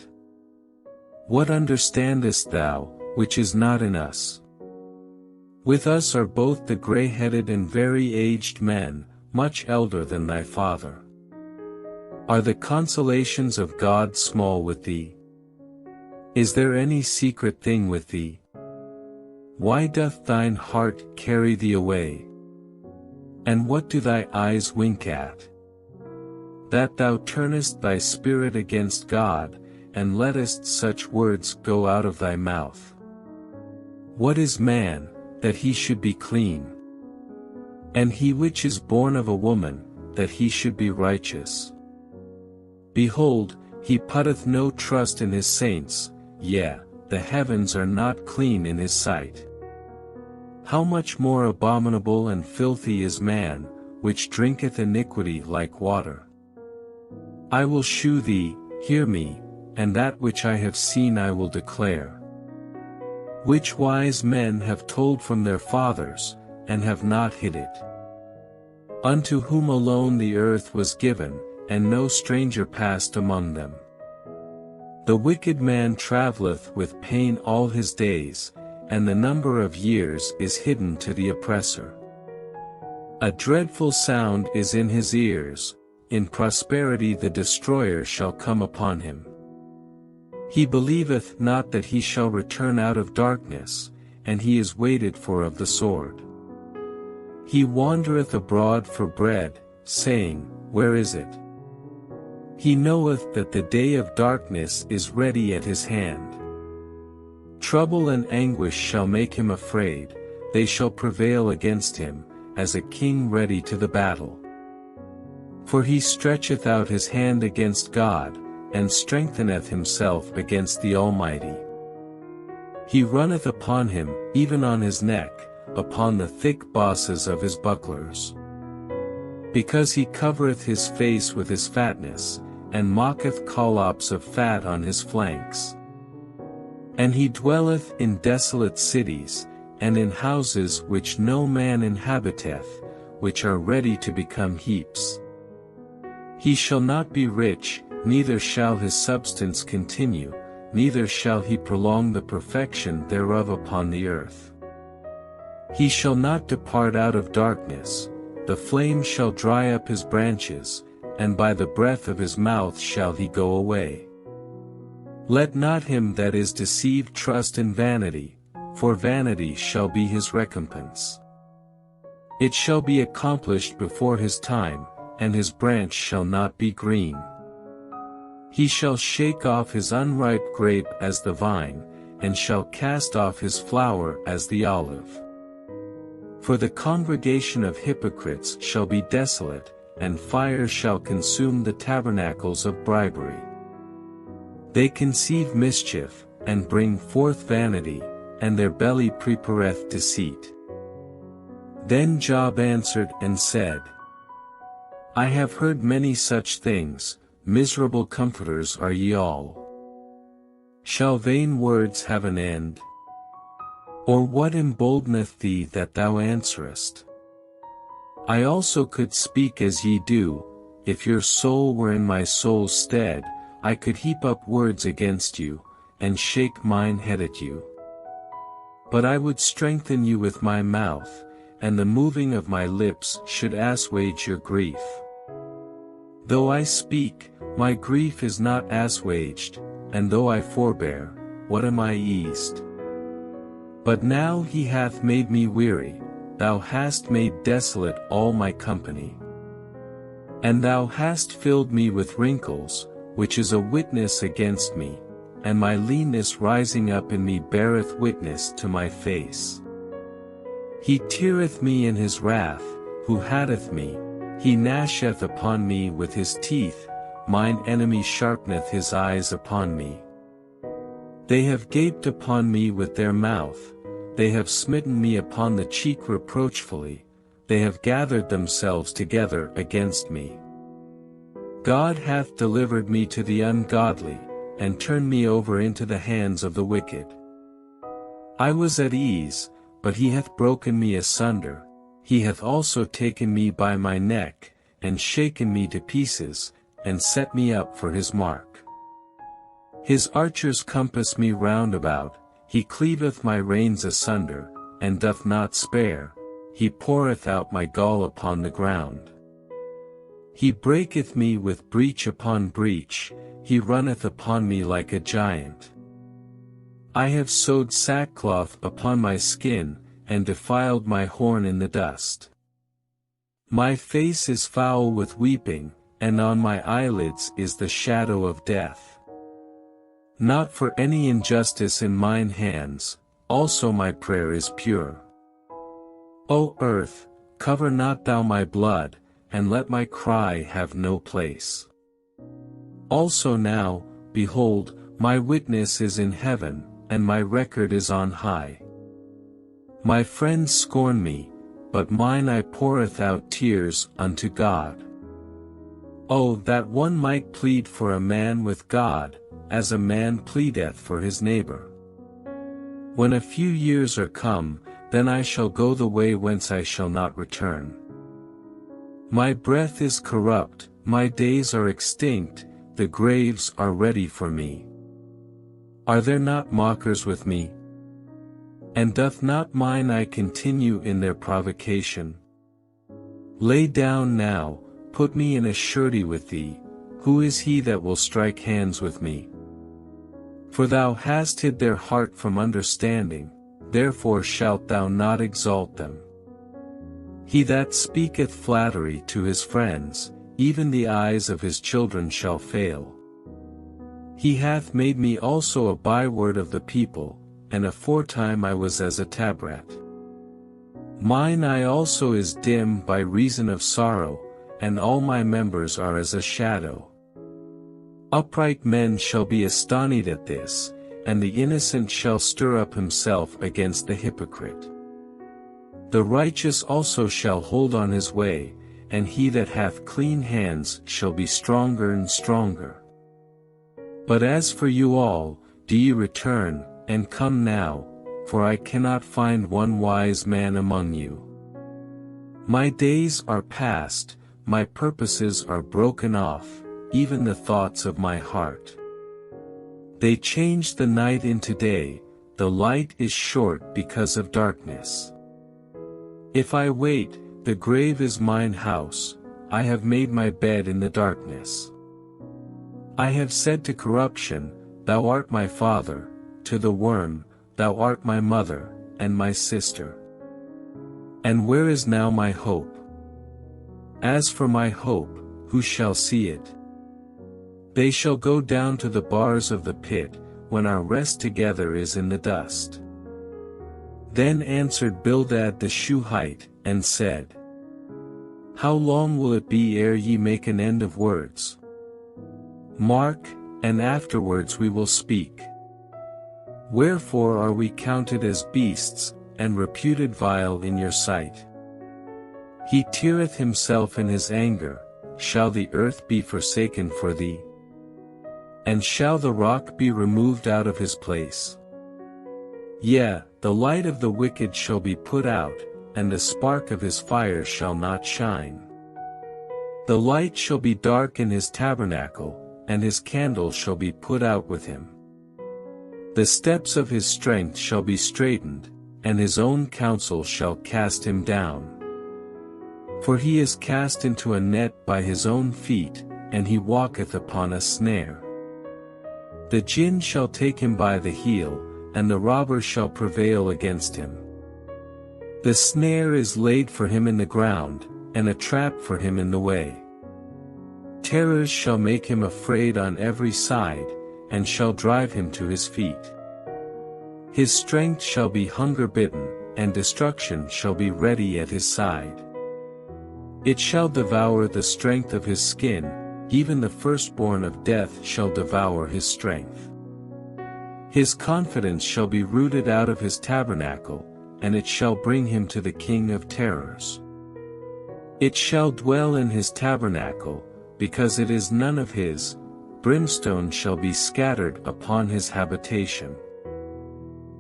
What understandest thou, which is not in us? With us are both the grey-headed and very aged men, much elder than thy father. Are the consolations of God small with thee? Is there any secret thing with thee? Why doth thine heart carry thee away? And what do thy eyes wink at? That thou turnest thy spirit against God, and lettest such words go out of thy mouth. What is man, that he should be clean? And he which is born of a woman, that he should be righteous? Behold, he putteth no trust in his saints, yea, the heavens are not clean in his sight. How much more abominable and filthy is man, which drinketh iniquity like water? I will shew thee, hear me, and that which I have seen I will declare. Which wise men have told from their fathers, and have not hid it. Unto whom alone the earth was given, and no stranger passed among them. The wicked man travelleth with pain all his days, and the number of years is hidden to the oppressor. A dreadful sound is in his ears, in prosperity the destroyer shall come upon him. He believeth not that he shall return out of darkness, and he is waited for of the sword. He wandereth abroad for bread, saying, Where is it? He knoweth that the day of darkness is ready at his hand. Trouble and anguish shall make him afraid, they shall prevail against him, as a king ready to the battle. For he stretcheth out his hand against God, and strengtheneth himself against the Almighty. He runneth upon him, even on his neck, upon the thick bosses of his bucklers. Because he covereth his face with his fatness, and mocketh collops of fat on his flanks. And he dwelleth in desolate cities, and in houses which no man inhabiteth, which are ready to become heaps. He shall not be rich, neither shall his substance continue, neither shall he prolong the perfection thereof upon the earth. He shall not depart out of darkness, the flame shall dry up his branches, and by the breath of his mouth shall he go away. Let not him that is deceived trust in vanity, for vanity shall be his recompense. It shall be accomplished before his time, and his branch shall not be green. He shall shake off his unripe grape as the vine, and shall cast off his flower as the olive. For the congregation of hypocrites shall be desolate, and fire shall consume the tabernacles of bribery. They conceive mischief, and bring forth vanity, and their belly prepareth deceit. Then Job answered and said, I have heard many such things, miserable comforters are ye all. Shall vain words have an end? Or what emboldeneth thee that thou answerest? I also could speak as ye do, if your soul were in my soul's stead, I could heap up words against you, and shake mine head at you. But I would strengthen you with my mouth, and the moving of my lips should assuage your grief. Though I speak, my grief is not assuaged, and though I forbear, what am I eased? But now he hath made me weary, thou hast made desolate all my company. And thou hast filled me with wrinkles, which is a witness against me, and my leanness rising up in me beareth witness to my face. He teareth me in his wrath, who hateth me, he gnasheth upon me with his teeth, mine enemy sharpeneth his eyes upon me. They have gaped upon me with their mouth, they have smitten me upon the cheek reproachfully, they have gathered themselves together against me. God hath delivered me to the ungodly, and turned me over into the hands of the wicked. I was at ease, but he hath broken me asunder, he hath also taken me by my neck, and shaken me to pieces, and set me up for his mark. His archers compass me round about, he cleaveth my reins asunder, and doth not spare, he poureth out my gall upon the ground. He breaketh me with breach upon breach, he runneth upon me like a giant. I have sewed sackcloth upon my skin, and defiled my horn in the dust. My face is foul with weeping, and on my eyelids is the shadow of death. Not for any injustice in mine hands, also my prayer is pure. O earth, cover not thou my blood, and let my cry have no place. Also now, behold, my witness is in heaven, and my record is on high. My friends scorn me, but mine eye poureth out tears unto God. Oh, that one might plead for a man with God, as a man pleadeth for his neighbor. When a few years are come, then I shall go the way whence I shall not return. My breath is corrupt, my days are extinct, the graves are ready for me. Are there not mockers with me? And doth not mine eye continue in their provocation? Lay down now, put me in a surety with thee, who is he that will strike hands with me? For thou hast hid their heart from understanding, therefore shalt thou not exalt them. He that speaketh flattery to his friends, even the eyes of his children shall fail. He hath made me also a byword of the people, and aforetime I was as a tabret. Mine eye also is dim by reason of sorrow, and all my members are as a shadow. Upright men shall be astonished at this, and the innocent shall stir up himself against the hypocrite. The righteous also shall hold on his way, and he that hath clean hands shall be stronger and stronger. But as for you all, do ye return, and come now, for I cannot find one wise man among you. My days are past, my purposes are broken off, even the thoughts of my heart. They change the night into day, the light is short because of darkness. If I wait, the grave is mine house, I have made my bed in the darkness. I have said to corruption, Thou art my father, to the worm, Thou art my mother, and my sister. And where is now my hope? As for my hope, who shall see it? They shall go down to the bars of the pit, when our rest together is in the dust. Then answered Bildad the Shuhite, and said, How long will it be ere ye make an end of words? Mark, and afterwards we will speak. Wherefore are we counted as beasts, and reputed vile in your sight? He teareth himself in his anger, shall the earth be forsaken for thee? And shall the rock be removed out of his place? Yea, the light of the wicked shall be put out, and the spark of his fire shall not shine. The light shall be dark in his tabernacle, and his candle shall be put out with him. The steps of his strength shall be straitened, and his own counsel shall cast him down. For he is cast into a net by his own feet, and he walketh upon a snare. The jinn shall take him by the heel, and the robber shall prevail against him. The snare is laid for him in the ground, and a trap for him in the way. Terrors shall make him afraid on every side, and shall drive him to his feet. His strength shall be hunger-bitten, and destruction shall be ready at his side. It shall devour the strength of his skin, even the firstborn of death shall devour his strength. His confidence shall be rooted out of his tabernacle, and it shall bring him to the king of terrors. It shall dwell in his tabernacle, because it is none of his, brimstone shall be scattered upon his habitation.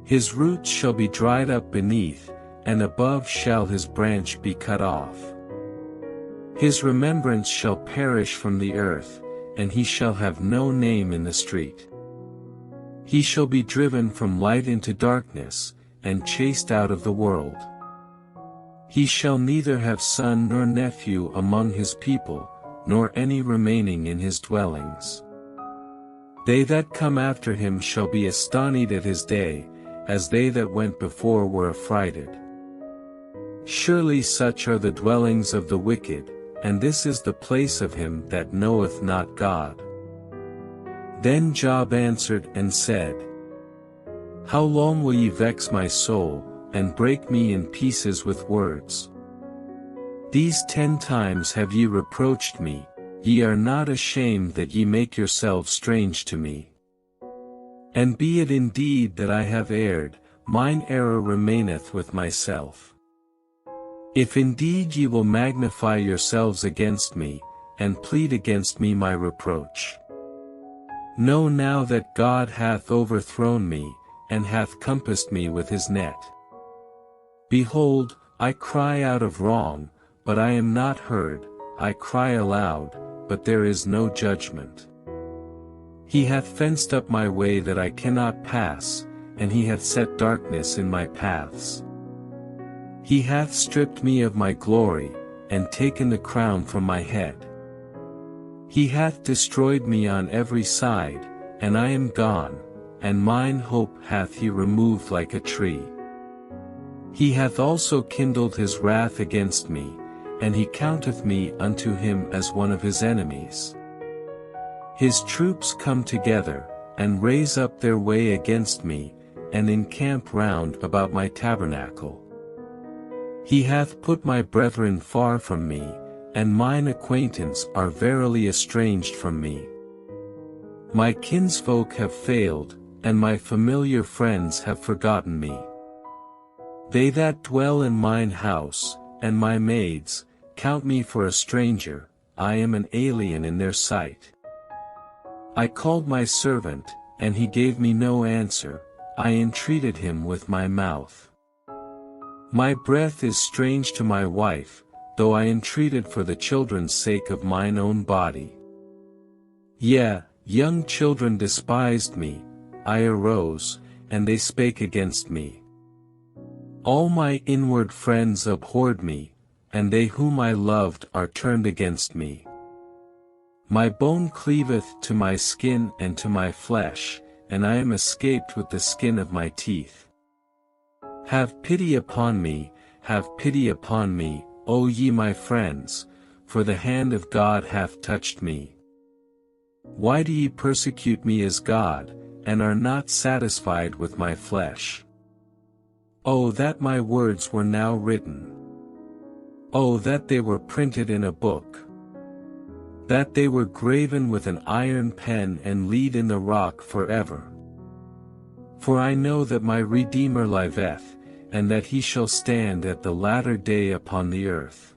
His roots shall be dried up beneath, and above shall his branch be cut off. His remembrance shall perish from the earth, and he shall have no name in the street. He shall be driven from light into darkness, and chased out of the world. He shall neither have son nor nephew among his people, nor any remaining in his dwellings. They that come after him shall be astonied at his day, as they that went before were affrighted. Surely such are the dwellings of the wicked, and this is the place of him that knoweth not God. Then Job answered and said, How long will ye vex my soul, and break me in pieces with words? These 10 times have ye reproached me, ye are not ashamed that ye make yourselves strange to me. And be it indeed that I have erred, mine error remaineth with myself. If indeed ye will magnify yourselves against me, and plead against me my reproach. Know now that God hath overthrown me, and hath compassed me with his net. Behold, I cry out of wrong, but I am not heard, I cry aloud, but there is no judgment. He hath fenced up my way that I cannot pass, and he hath set darkness in my paths. He hath stripped me of my glory, and taken the crown from my head. He hath destroyed me on every side, and I am gone, and mine hope hath he removed like a tree. He hath also kindled his wrath against me, and he counteth me unto him as one of his enemies. His troops come together, and raise up their way against me, and encamp round about my tabernacle. He hath put my brethren far from me, and mine acquaintance are verily estranged from me. My kinsfolk have failed, and my familiar friends have forgotten me. They that dwell in mine house, and my maids, count me for a stranger, I am an alien in their sight. I called my servant, and he gave me no answer, I entreated him with my mouth. My breath is strange to my wife, though I entreated for the children's sake of mine own body. Yea, young children despised me, I arose, and they spake against me. All my inward friends abhorred me, and they whom I loved are turned against me. My bone cleaveth to my skin and to my flesh, and I am escaped with the skin of my teeth. Have pity upon me, O ye my friends, for the hand of God hath touched me. Why do ye persecute me as God, and are not satisfied with my flesh? Oh that my words were now written! Oh that they were printed in a book! That they were graven with an iron pen and lead in the rock forever. For I know that my Redeemer liveth, and that he shall stand at the latter day upon the earth.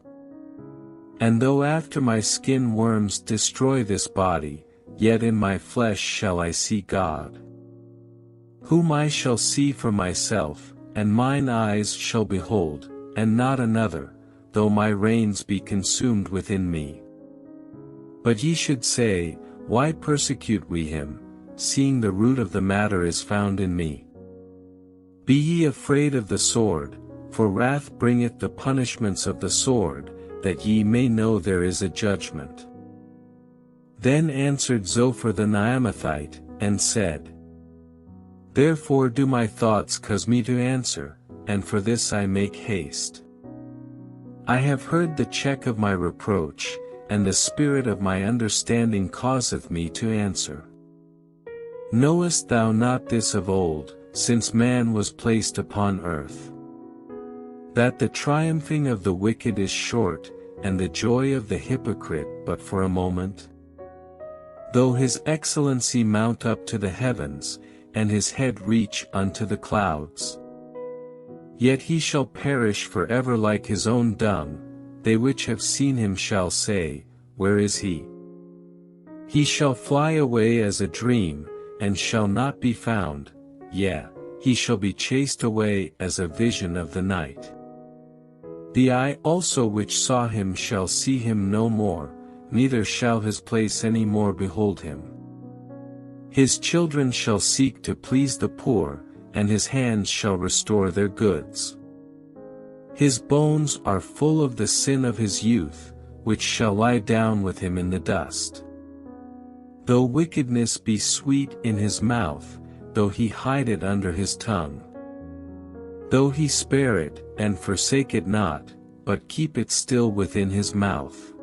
And though after my skin worms destroy this body, yet in my flesh shall I see God, whom I shall see for myself, and mine eyes shall behold, and not another, though my reins be consumed within me. But ye should say, Why persecute we him, seeing the root of the matter is found in me? Be ye afraid of the sword, for wrath bringeth the punishments of the sword, that ye may know there is a judgment. Then answered Zophar the Naamathite, and said, Therefore do my thoughts cause me to answer, and for this I make haste. I have heard the check of my reproach, and the spirit of my understanding causeth me to answer. Knowest thou not this of old, since man was placed upon earth? That the triumphing of the wicked is short, and the joy of the hypocrite but for a moment? Though his excellency mount up to the heavens, and his head reach unto the clouds. Yet he shall perish forever like his own dung, they which have seen him shall say, Where is he? He shall fly away as a dream, and shall not be found, yea, he shall be chased away as a vision of the night. The eye also which saw him shall see him no more, neither shall his place any more behold him. His children shall seek to please the poor, and his hands shall restore their goods. His bones are full of the sin of his youth, which shall lie down with him in the dust. Though wickedness be sweet in his mouth, though he hide it under his tongue. Though he spare it, and forsake it not, but keep it still within his mouth.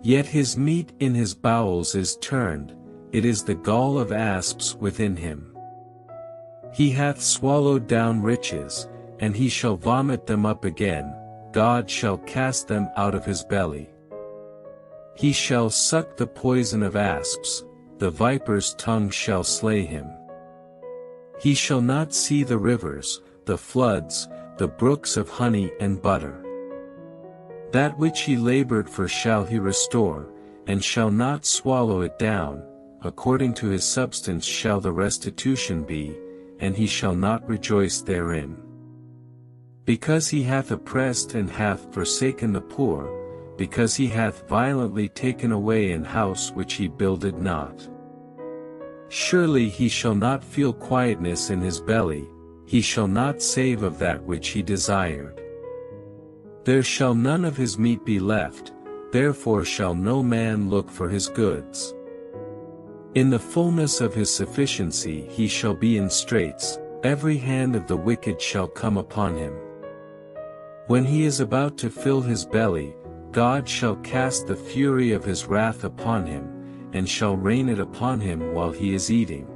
Yet his meat in his bowels is turned, it is the gall of asps within him. He hath swallowed down riches, and he shall vomit them up again, God shall cast them out of his belly. He shall suck the poison of asps, the viper's tongue shall slay him. He shall not see the rivers, the floods, the brooks of honey and butter. That which he labored for shall he restore, and shall not swallow it down, according to his substance shall the restitution be, and he shall not rejoice therein. Because he hath oppressed and hath forsaken the poor, because he hath violently taken away an house which he builded not. Surely he shall not feel quietness in his belly, he shall not save of that which he desired. There shall none of his meat be left, therefore shall no man look for his goods. In the fullness of his sufficiency he shall be in straits, every hand of the wicked shall come upon him. When he is about to fill his belly, God shall cast the fury of his wrath upon him, and shall rain it upon him while he is eating.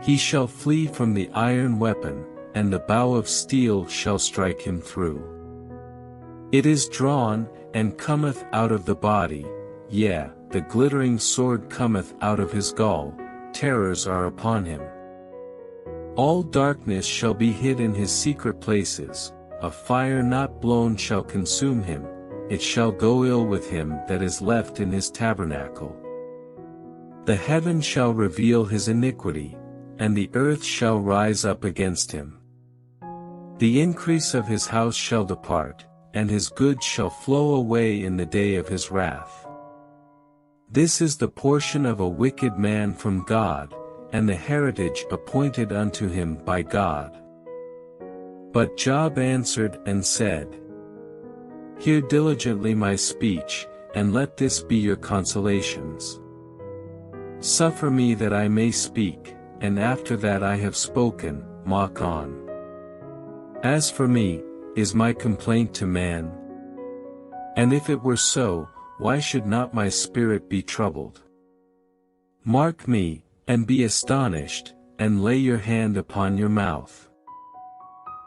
He shall flee from the iron weapon, and the bow of steel shall strike him through. It is drawn, and cometh out of the body, yea, the glittering sword cometh out of his gall, terrors are upon him. All darkness shall be hid in his secret places, a fire not blown shall consume him, it shall go ill with him that is left in his tabernacle. The heaven shall reveal his iniquity, and the earth shall rise up against him. The increase of his house shall depart, and his goods shall flow away in the day of his wrath. This is the portion of a wicked man from God, and the heritage appointed unto him by God. But Job answered and said, Hear diligently my speech, and let this be your consolations. Suffer me that I may speak, and after that I have spoken, mock on. As for me, is my complaint to man? And if it were so, why should not my spirit be troubled? Mark me, and be astonished, and lay your hand upon your mouth.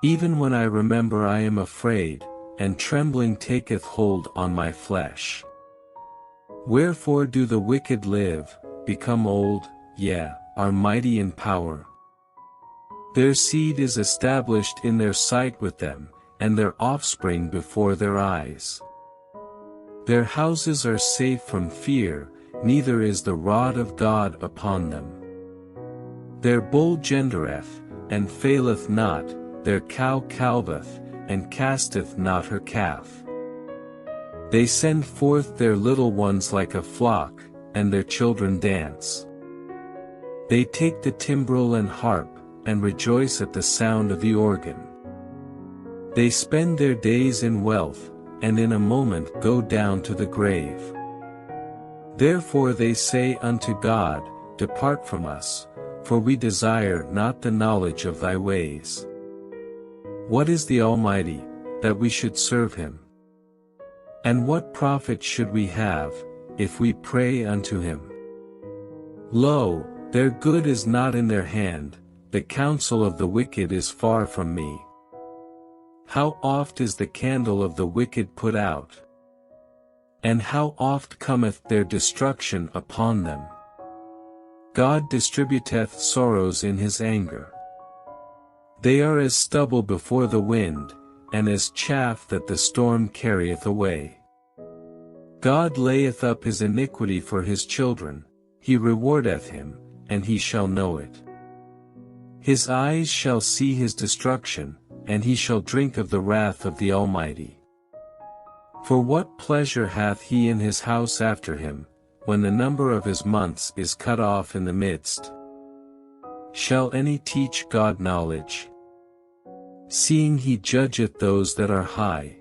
Even when I remember I am afraid, and trembling taketh hold on my flesh. Wherefore do the wicked live, become old, yea, are mighty in power? Their seed is established in their sight with them, and their offspring before their eyes. Their houses are safe from fear, neither is the rod of God upon them. Their bull gendereth, and faileth not, their cow calveth, and casteth not her calf. They send forth their little ones like a flock, and their children dance. They take the timbrel and harp, and rejoice at the sound of the organ. They spend their days in wealth, and in a moment go down to the grave. Therefore they say unto God, Depart from us, for we desire not the knowledge of thy ways. What is the Almighty, that we should serve him? And what profit should we have, if we pray unto him? Lo, their good is not in their hand, the counsel of the wicked is far from me. How oft is the candle of the wicked put out? And how oft cometh their destruction upon them? God distributeth sorrows in his anger. They are as stubble before the wind, and as chaff that the storm carrieth away. God layeth up his iniquity for his children, he rewardeth him, and he shall know it. His eyes shall see his destruction, and he shall drink of the wrath of the Almighty. For what pleasure hath he in his house after him, when the number of his months is cut off in the midst? Shall any teach God knowledge? Seeing he judgeth those that are high.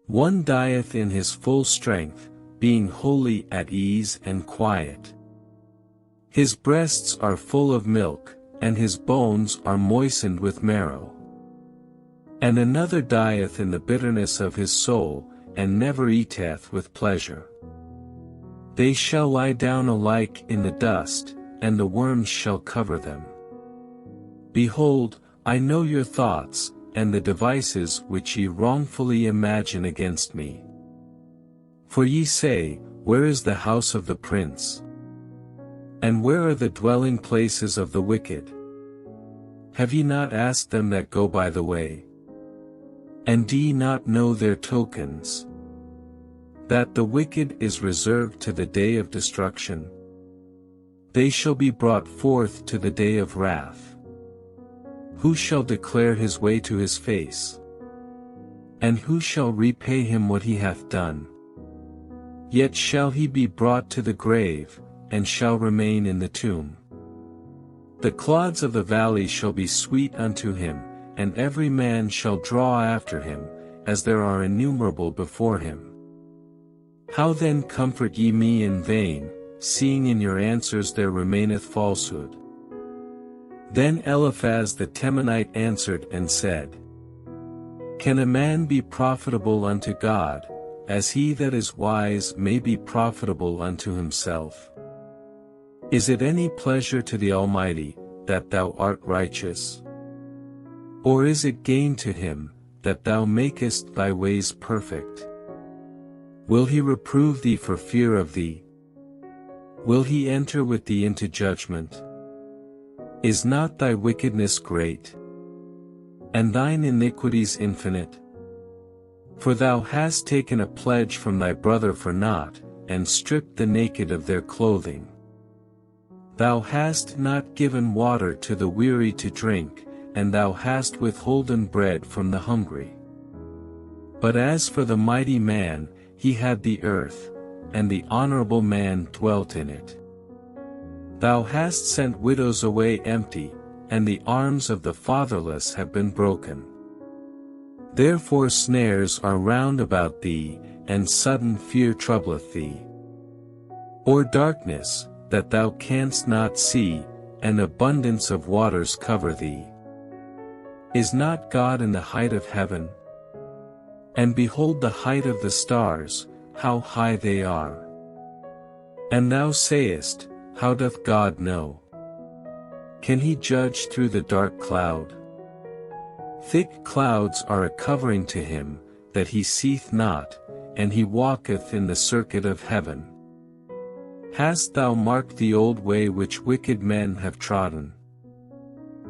One dieth in his full strength, being wholly at ease and quiet. His breasts are full of milk, and his bones are moistened with marrow. And another dieth in the bitterness of his soul, and never eateth with pleasure. They shall lie down alike in the dust, and the worms shall cover them. Behold, I know your thoughts, and the devices which ye wrongfully imagine against me. For ye say, Where is the house of the prince? And where are the dwelling places of the wicked? Have ye not asked them that go by the way? And do ye not know their tokens? That the wicked is reserved to the day of destruction? They shall be brought forth to the day of wrath. Who shall declare his way to his face? And who shall repay him what he hath done? Yet shall he be brought to the grave, and shall remain in the tomb. The clods of the valley shall be sweet unto him, and every man shall draw after him, as there are innumerable before him. How then comfort ye me in vain, seeing in your answers there remaineth falsehood? Then Eliphaz the Temanite answered and said, Can a man be profitable unto God, as he that is wise may be profitable unto himself? Is it any pleasure to the Almighty, that thou art righteous? Or is it gain to him, that thou makest thy ways perfect? Will he reprove thee for fear of thee? Will he enter with thee into judgment? Is not thy wickedness great? And thine iniquities infinite? For thou hast taken a pledge from thy brother for naught, and stripped the naked of their clothing. Thou hast not given water to the weary to drink, and thou hast withholden bread from the hungry. But as for the mighty man, he had the earth, and the honorable man dwelt in it. Thou hast sent widows away empty, and the arms of the fatherless have been broken. Therefore snares are round about thee, and sudden fear troubleth thee. Or darkness, that thou canst not see, and abundance of waters cover thee. Is not God in the height of heaven? And behold the height of the stars, how high they are. And thou sayest, How doth God know? Can he judge through the dark cloud? Thick clouds are a covering to him, that he seeth not, and he walketh in the circuit of heaven. Hast thou marked the old way which wicked men have trodden?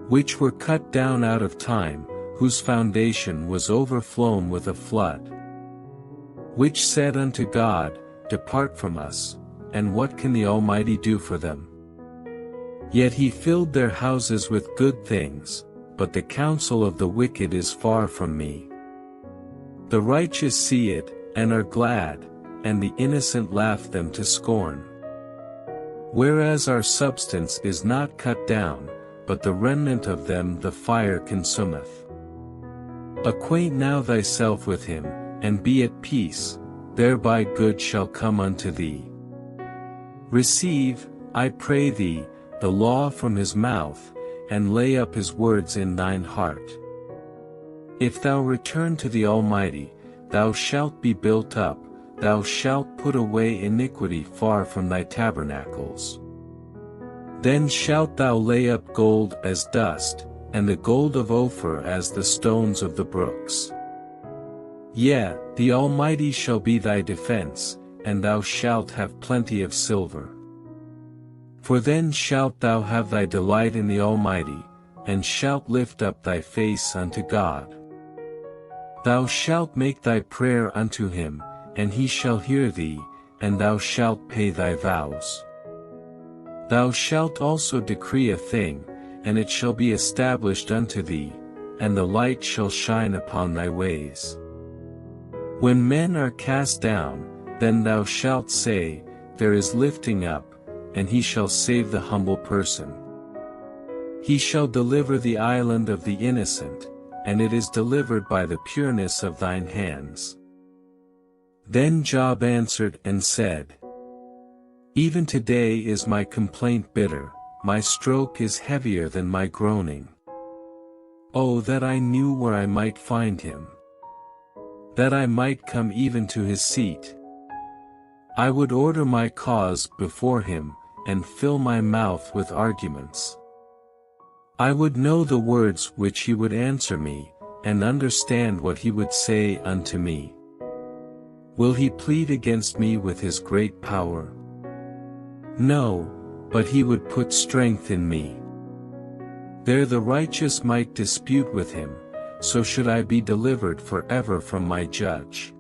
Which were cut down out of time, whose foundation was overflown with a flood? Which said unto God, Depart from us, and what can the Almighty do for them? Yet he filled their houses with good things, but the counsel of the wicked is far from me. The righteous see it, and are glad, and the innocent laugh them to scorn. Whereas our substance is not cut down, but the remnant of them the fire consumeth. Acquaint now thyself with him, and be at peace, thereby good shall come unto thee. Receive, I pray thee, the law from his mouth, and lay up his words in thine heart. If thou return to the Almighty, thou shalt be built up, thou shalt put away iniquity far from thy tabernacles. Then shalt thou lay up gold as dust, and the gold of Ophir as the stones of the brooks. Yea, the Almighty shall be thy defense, and thou shalt have plenty of silver. For then shalt thou have thy delight in the Almighty, and shalt lift up thy face unto God. Thou shalt make thy prayer unto him, and he shall hear thee, and thou shalt pay thy vows. Thou shalt also decree a thing, and it shall be established unto thee, and the light shall shine upon thy ways. When men are cast down, then thou shalt say, There is lifting up, and he shall save the humble person. He shall deliver the island of the innocent, and it is delivered by the pureness of thine hands. Then Job answered and said, Even today is my complaint bitter, my stroke is heavier than my groaning. Oh, that I knew where I might find him! That I might come even to his seat! I would order my cause before him, and fill my mouth with arguments. I would know the words which he would answer me, and understand what he would say unto me. Will he plead against me with his great power? No, but he would put strength in me. There the righteous might dispute with him, so should I be delivered forever from my judge.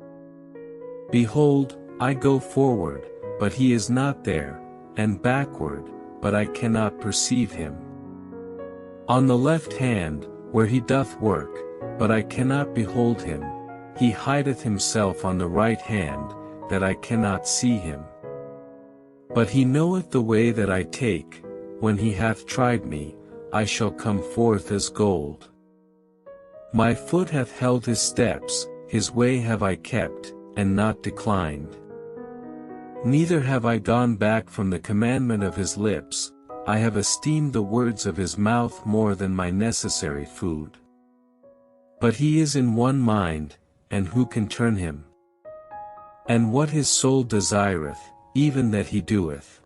Behold, I go forward, but he is not there, and backward, but I cannot perceive him. On the left hand, where he doth work, but I cannot behold him, he hideth himself on the right hand, that I cannot see him. But he knoweth the way that I take, when he hath tried me, I shall come forth as gold. My foot hath held his steps, his way have I kept, and not declined. Neither have I gone back from the commandment of his lips, I have esteemed the words of his mouth more than my necessary food. But he is in one mind, and who can turn him? And what his soul desireth, even that he doeth.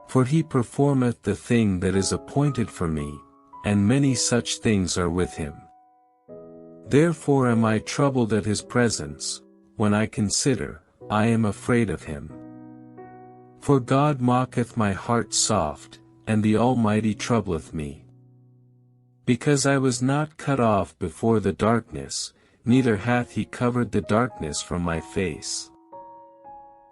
For he performeth the thing that is appointed for me, and many such things are with him. Therefore am I troubled at his presence, when I consider, I am afraid of him. For God mocketh my heart soft, and the Almighty troubleth me. Because I was not cut off before the darkness, neither hath he covered the darkness from my face.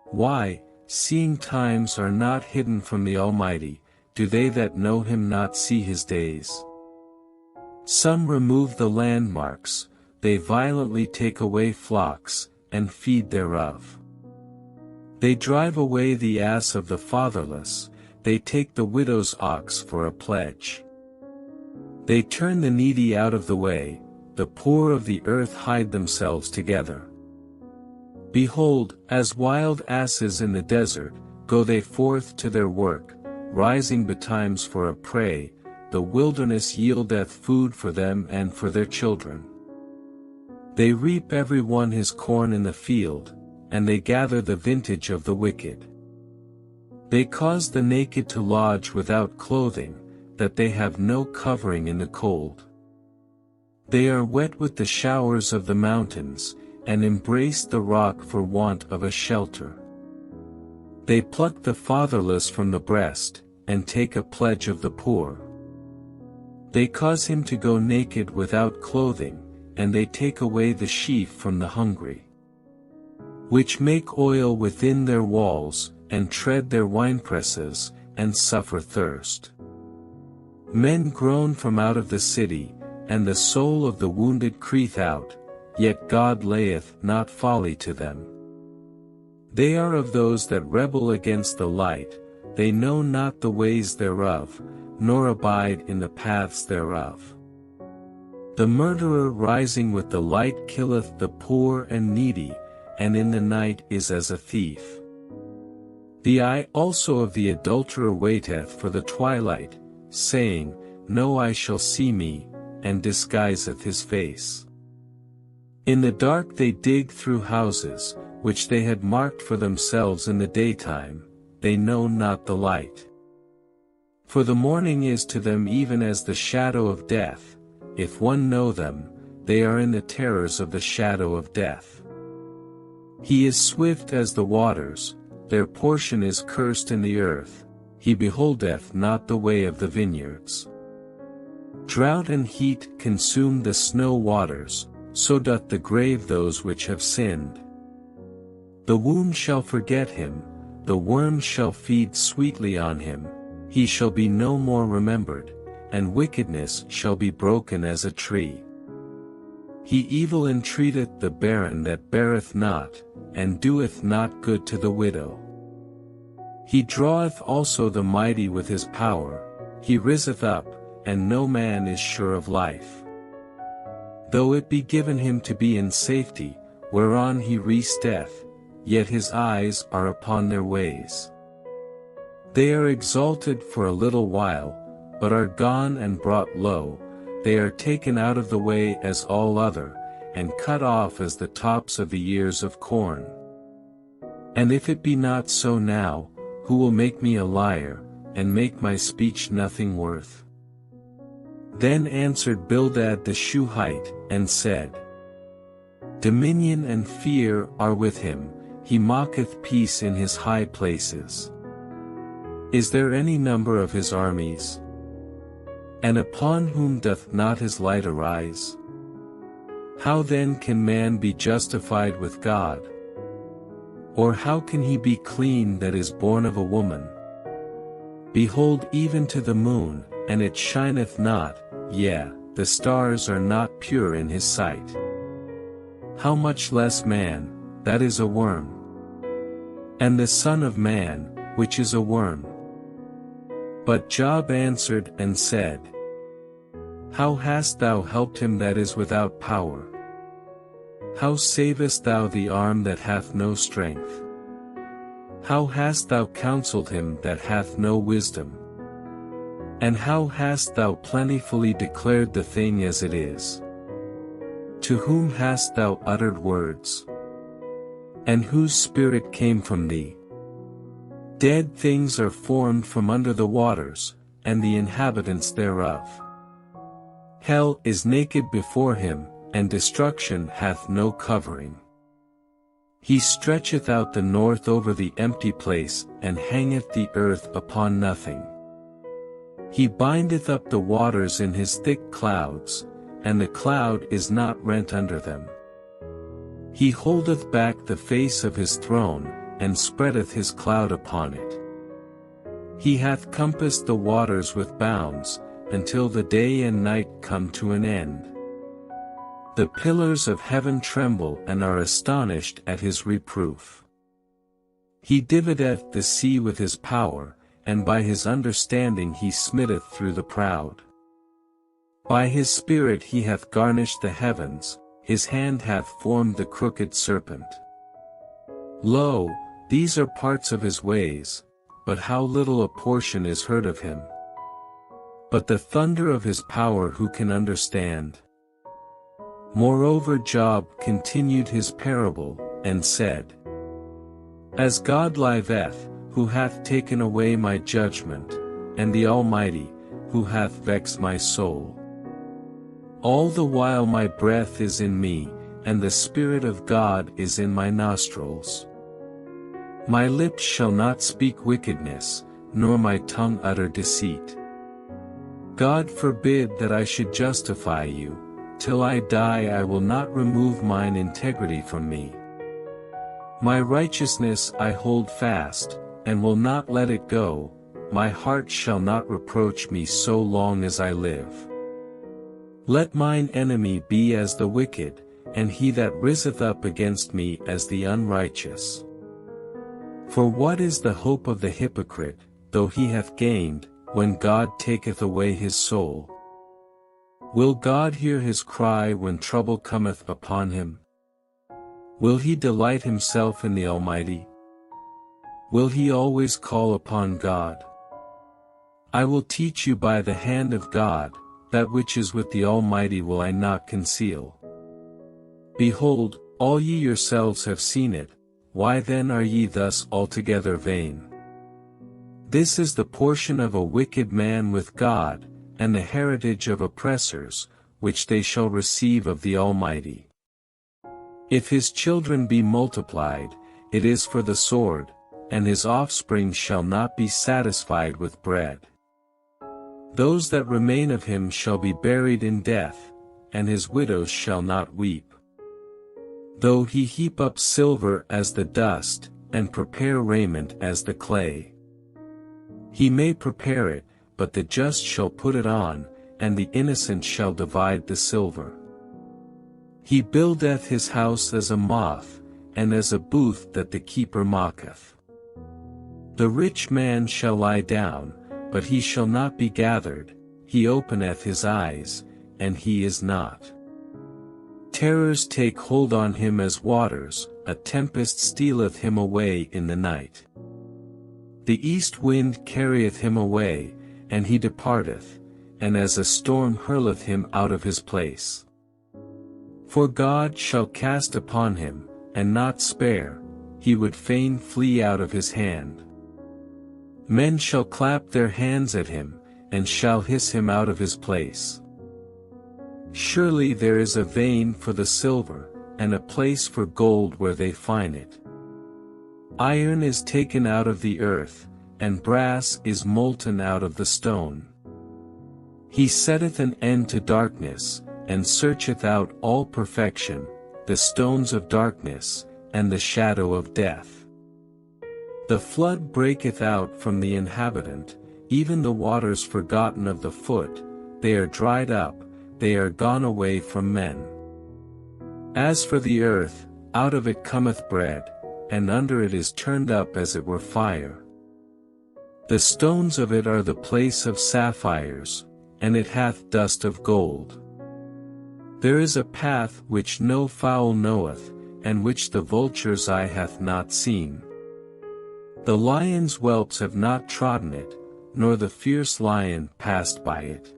Why, seeing times are not hidden from the Almighty, do they that know him not see his days? Some remove the landmarks, they violently take away flocks, and feed thereof. They drive away the ass of the fatherless, they take the widow's ox for a pledge. They turn the needy out of the way, the poor of the earth hide themselves together. Behold, as wild asses in the desert, go they forth to their work, rising betimes for a prey, the wilderness yieldeth food for them and for their children. They reap every one his corn in the field, and they gather the vintage of the wicked. They cause the naked to lodge without clothing, that they have no covering in the cold. They are wet with the showers of the mountains, and embrace the rock for want of a shelter. They pluck the fatherless from the breast, and take a pledge of the poor. They cause him to go naked without clothing, and they take away the sheaf from the hungry. Which make oil within their walls, and tread their winepresses, and suffer thirst. Men groan from out of the city, and the soul of the wounded crieth out, yet God layeth not folly to them. They are of those that rebel against the light, they know not the ways thereof, nor abide in the paths thereof. The murderer rising with the light killeth the poor and needy, and in the night is as a thief. The eye also of the adulterer waiteth for the twilight, saying, No eye shall see me, and disguiseth his face. In the dark they dig through houses, which they had marked for themselves in the daytime, they know not the light. For the morning is to them even as the shadow of death, if one know them, they are in the terrors of the shadow of death. He is swift as the waters, their portion is cursed in the earth, he beholdeth not the way of the vineyards. Drought and heat consume the snow waters, so doth the grave those which have sinned. The womb shall forget him, the worm shall feed sweetly on him, he shall be no more remembered, and wickedness shall be broken as a tree. He evil entreateth the barren that beareth not, and doeth not good to the widow. He draweth also the mighty with his power, he riseth up, and no man is sure of life. Though it be given him to be in safety, whereon he resteth, yet his eyes are upon their ways. They are exalted for a little while, but are gone and brought low, they are taken out of the way as all other, and cut off as the tops of the ears of corn. And if it be not so now, who will make me a liar, and make my speech nothing worth? Then answered Bildad the Shuhite, and said, Dominion and fear are with him, he mocketh peace in his high places. Is there any number of his armies? And upon whom doth not his light arise? How then can man be justified with God? Or how can he be clean that is born of a woman? Behold, even to the moon, and it shineth not, yea, the stars are not pure in his sight. How much less man, that is a worm? And the Son of Man, which is a worm? But Job answered and said, How hast thou helped him that is without power? How savest thou the arm that hath no strength? How hast thou counselled him that hath no wisdom? And how hast thou plentifully declared the thing as it is? To whom hast thou uttered words? And whose spirit came from thee? Dead things are formed from under the waters, and the inhabitants thereof. Hell is naked before him, and destruction hath no covering. He stretcheth out the north over the empty place, and hangeth the earth upon nothing. He bindeth up the waters in his thick clouds, and the cloud is not rent under them. He holdeth back the face of his throne, and spreadeth his cloud upon it. He hath compassed the waters with bounds, until the day and night come to an end. The pillars of heaven tremble and are astonished at his reproof. He divideth the sea with his power, and by his understanding he smitteth through the proud. By his spirit he hath garnished the heavens, his hand hath formed the crooked serpent. Lo, these are parts of his ways, but how little a portion is heard of him. But the thunder of his power who can understand? Moreover Job continued his parable, and said, As God liveth, who hath taken away my judgment, and the Almighty, who hath vexed my soul. All the while my breath is in me, and the Spirit of God is in my nostrils. My lips shall not speak wickedness, nor my tongue utter deceit. God forbid that I should justify you. Till I die I will not remove mine integrity from me. My righteousness I hold fast, and will not let it go, my heart shall not reproach me so long as I live. Let mine enemy be as the wicked, and he that riseth up against me as the unrighteous. For what is the hope of the hypocrite, though he hath gained, when God taketh away his soul? Will God hear his cry when trouble cometh upon him? Will he delight himself in the Almighty? Will he always call upon God? I will teach you by the hand of God, that which is with the Almighty will I not conceal. Behold, all ye yourselves have seen it, why then are ye thus altogether vain? This is the portion of a wicked man with God, and the heritage of oppressors, which they shall receive of the Almighty. If his children be multiplied, it is for the sword, and his offspring shall not be satisfied with bread. Those that remain of him shall be buried in death, and his widows shall not weep. Though he heap up silver as the dust, and prepare raiment as the clay. He may prepare it, but the just shall put it on, and the innocent shall divide the silver. He buildeth his house as a moth, and as a booth that the keeper mocketh. The rich man shall lie down, but he shall not be gathered, he openeth his eyes, and he is not. Terrors take hold on him as waters, a tempest stealeth him away in the night. The east wind carrieth him away, and he departeth, and as a storm hurleth him out of his place. For God shall cast upon him, and not spare, he would fain flee out of his hand. Men shall clap their hands at him, and shall hiss him out of his place. Surely there is a vein for the silver, and a place for gold where they find it. Iron is taken out of the earth, and brass is molten out of the stone. He setteth an end to darkness, and searcheth out all perfection, the stones of darkness, and the shadow of death. The flood breaketh out from the inhabitant, even the waters forgotten of the foot, they are dried up, they are gone away from men. As for the earth, out of it cometh bread, and under it is turned up as it were fire. The stones of it are the place of sapphires, and it hath dust of gold. There is a path which no fowl knoweth, and which the vulture's eye hath not seen. The lion's whelps have not trodden it, nor the fierce lion passed by it.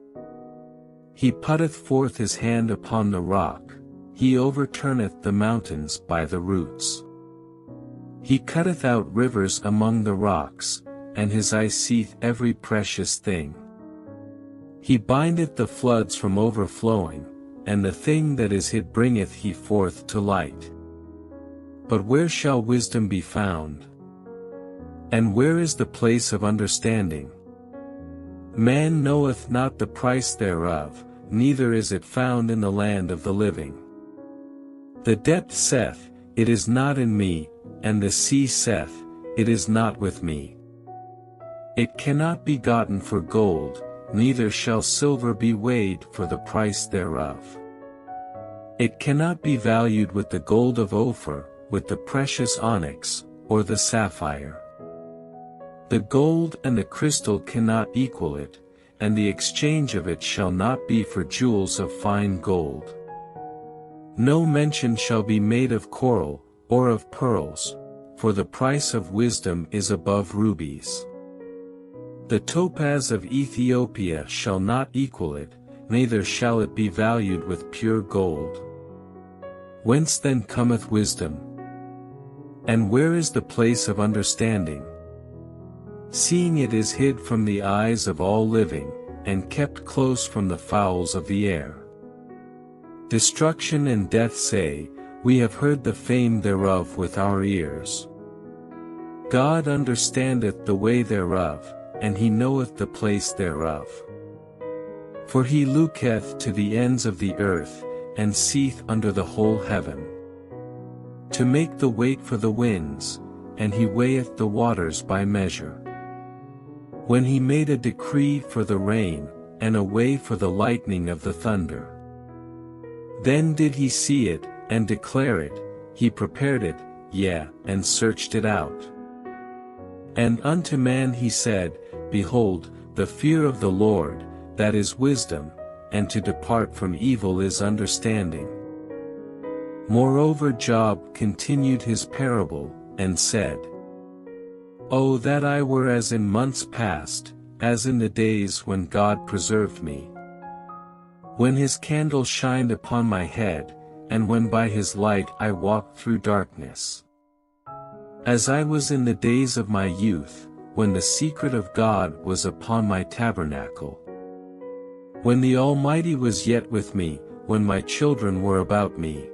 He putteth forth his hand upon the rock, he overturneth the mountains by the roots. He cutteth out rivers among the rocks, and his eye seeth every precious thing. He bindeth the floods from overflowing, and the thing that is hid bringeth he forth to light. But where shall wisdom be found? And where is the place of understanding? Man knoweth not the price thereof, neither is it found in the land of the living. The depth saith, it is not in me, and the sea saith, it is not with me. It cannot be gotten for gold, neither shall silver be weighed for the price thereof. It cannot be valued with the gold of Ophir, with the precious onyx, or the sapphire. The gold and the crystal cannot equal it, and the exchange of it shall not be for jewels of fine gold. No mention shall be made of coral, or of pearls, for the price of wisdom is above rubies. The topaz of Ethiopia shall not equal it, neither shall it be valued with pure gold. Whence then cometh wisdom? And where is the place of understanding? Seeing it is hid from the eyes of all living, and kept close from the fowls of the air. Destruction and death say, we have heard the fame thereof with our ears. God understandeth the way thereof, and he knoweth the place thereof. For he looketh to the ends of the earth, and seeth under the whole heaven. To make the weight for the winds, and he weigheth the waters by measure. When he made a decree for the rain, and a way for the lightning of the thunder. Then did he see it, and declare it, he prepared it, yea, and searched it out. And unto man he said, Behold, the fear of the Lord, that is wisdom, and to depart from evil is understanding. Moreover Job continued his parable, and said, O that I were as in months past, as in the days when God preserved me. When his candle shined upon my head, and when by his light I walked through darkness. As I was in the days of my youth, when the secret of God was upon my tabernacle. When the Almighty was yet with me, when my children were about me.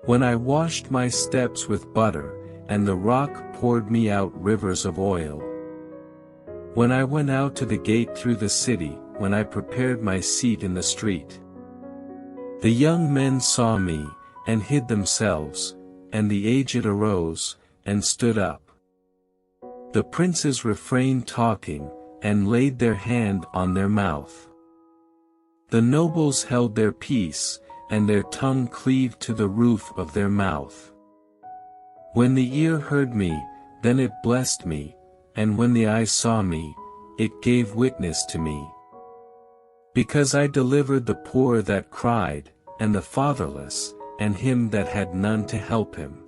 When I washed my steps with butter, and the rock poured me out rivers of oil. When I went out to the gate through the city, when I prepared my seat in the street, the young men saw me, and hid themselves, and the aged arose, and stood up. The princes refrained talking, and laid their hand on their mouth. The nobles held their peace, and their tongue cleaved to the roof of their mouth. When the ear heard me, then it blessed me, and when the eye saw me, it gave witness to me. Because I delivered the poor that cried, and the fatherless, and him that had none to help him.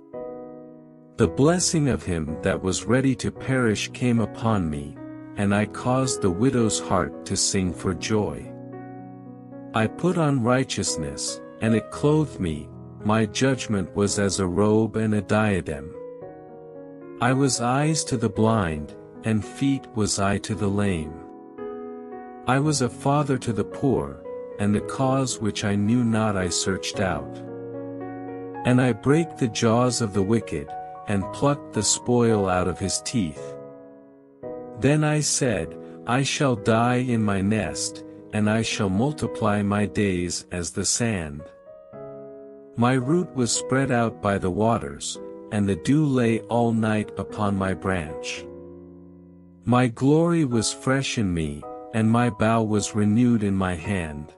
The blessing of him that was ready to perish came upon me, and I caused the widow's heart to sing for joy. I put on righteousness, and it clothed me, my judgment was as a robe and a diadem. I was eyes to the blind, and feet was I to the lame. I was a father to the poor, and the cause which I knew not I searched out. And I brake the jaws of the wicked, and plucked the spoil out of his teeth. Then I said, I shall die in my nest, and I shall multiply my days as the sand. My root was spread out by the waters, and the dew lay all night upon my branch. My glory was fresh in me, and my bough was renewed in my hand.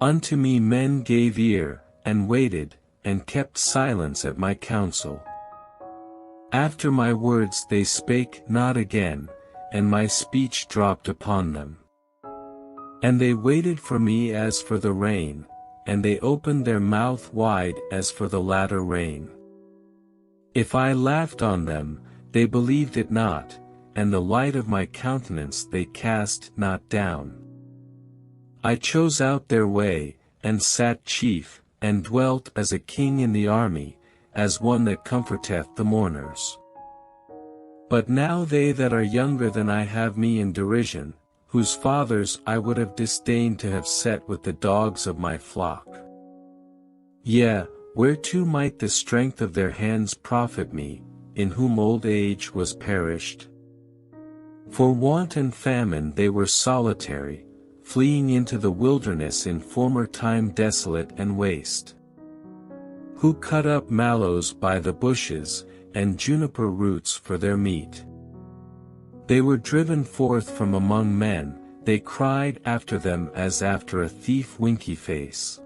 Unto me men gave ear, and waited, and kept silence at my counsel. After my words they spake not again, and my speech dropped upon them. And they waited for me as for the rain, and they opened their mouth wide as for the latter rain. If I laughed on them, they believed it not, and the light of my countenance they cast not down. I chose out their way, and sat chief, and dwelt as a king in the army, as one that comforteth the mourners. But now they that are younger than I have me in derision, whose fathers I would have disdained to have set with the dogs of my flock. Yea, whereto might the strength of their hands profit me, in whom old age was perished? For want and famine they were solitary, fleeing into the wilderness in former time desolate and waste. Who cut up mallows by the bushes, and juniper roots for their meat. They were driven forth from among men, they cried after them as after a thief winky face.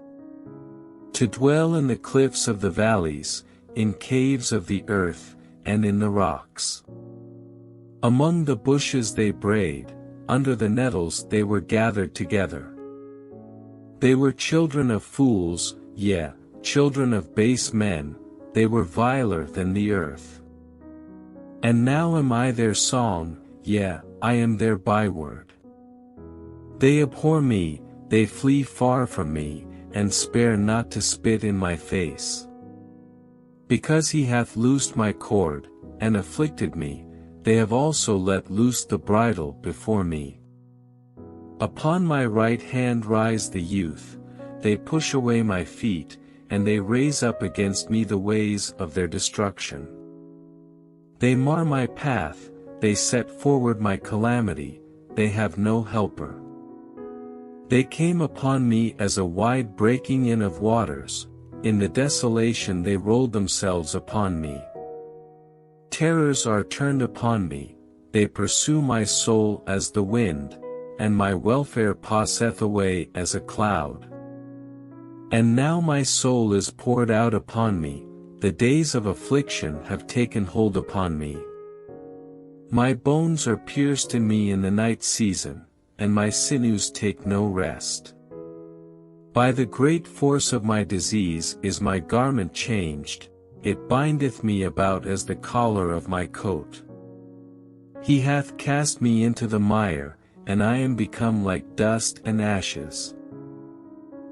To dwell in the cliffs of the valleys, in caves of the earth, and in the rocks. Among the bushes they brayed, under the nettles they were gathered together. They were children of fools, yea, children of base men, they were viler than the earth. And now am I their song, yea, I am their byword. They abhor me, they flee far from me, and spare not to spit in my face. Because he hath loosed my cord, and afflicted me, they have also let loose the bridle before me. Upon my right hand rise the youth, they push away my feet, and they raise up against me the ways of their destruction. They mar my path, they set forward my calamity, they have no helper. They came upon me as a wide breaking in of waters, in the desolation they rolled themselves upon me. Terrors are turned upon me, they pursue my soul as the wind, and my welfare passeth away as a cloud. And now my soul is poured out upon me, the days of affliction have taken hold upon me. My bones are pierced in me in the night season, and my sinews take no rest. By the great force of my disease is my garment changed, it bindeth me about as the collar of my coat. He hath cast me into the mire, and I am become like dust and ashes.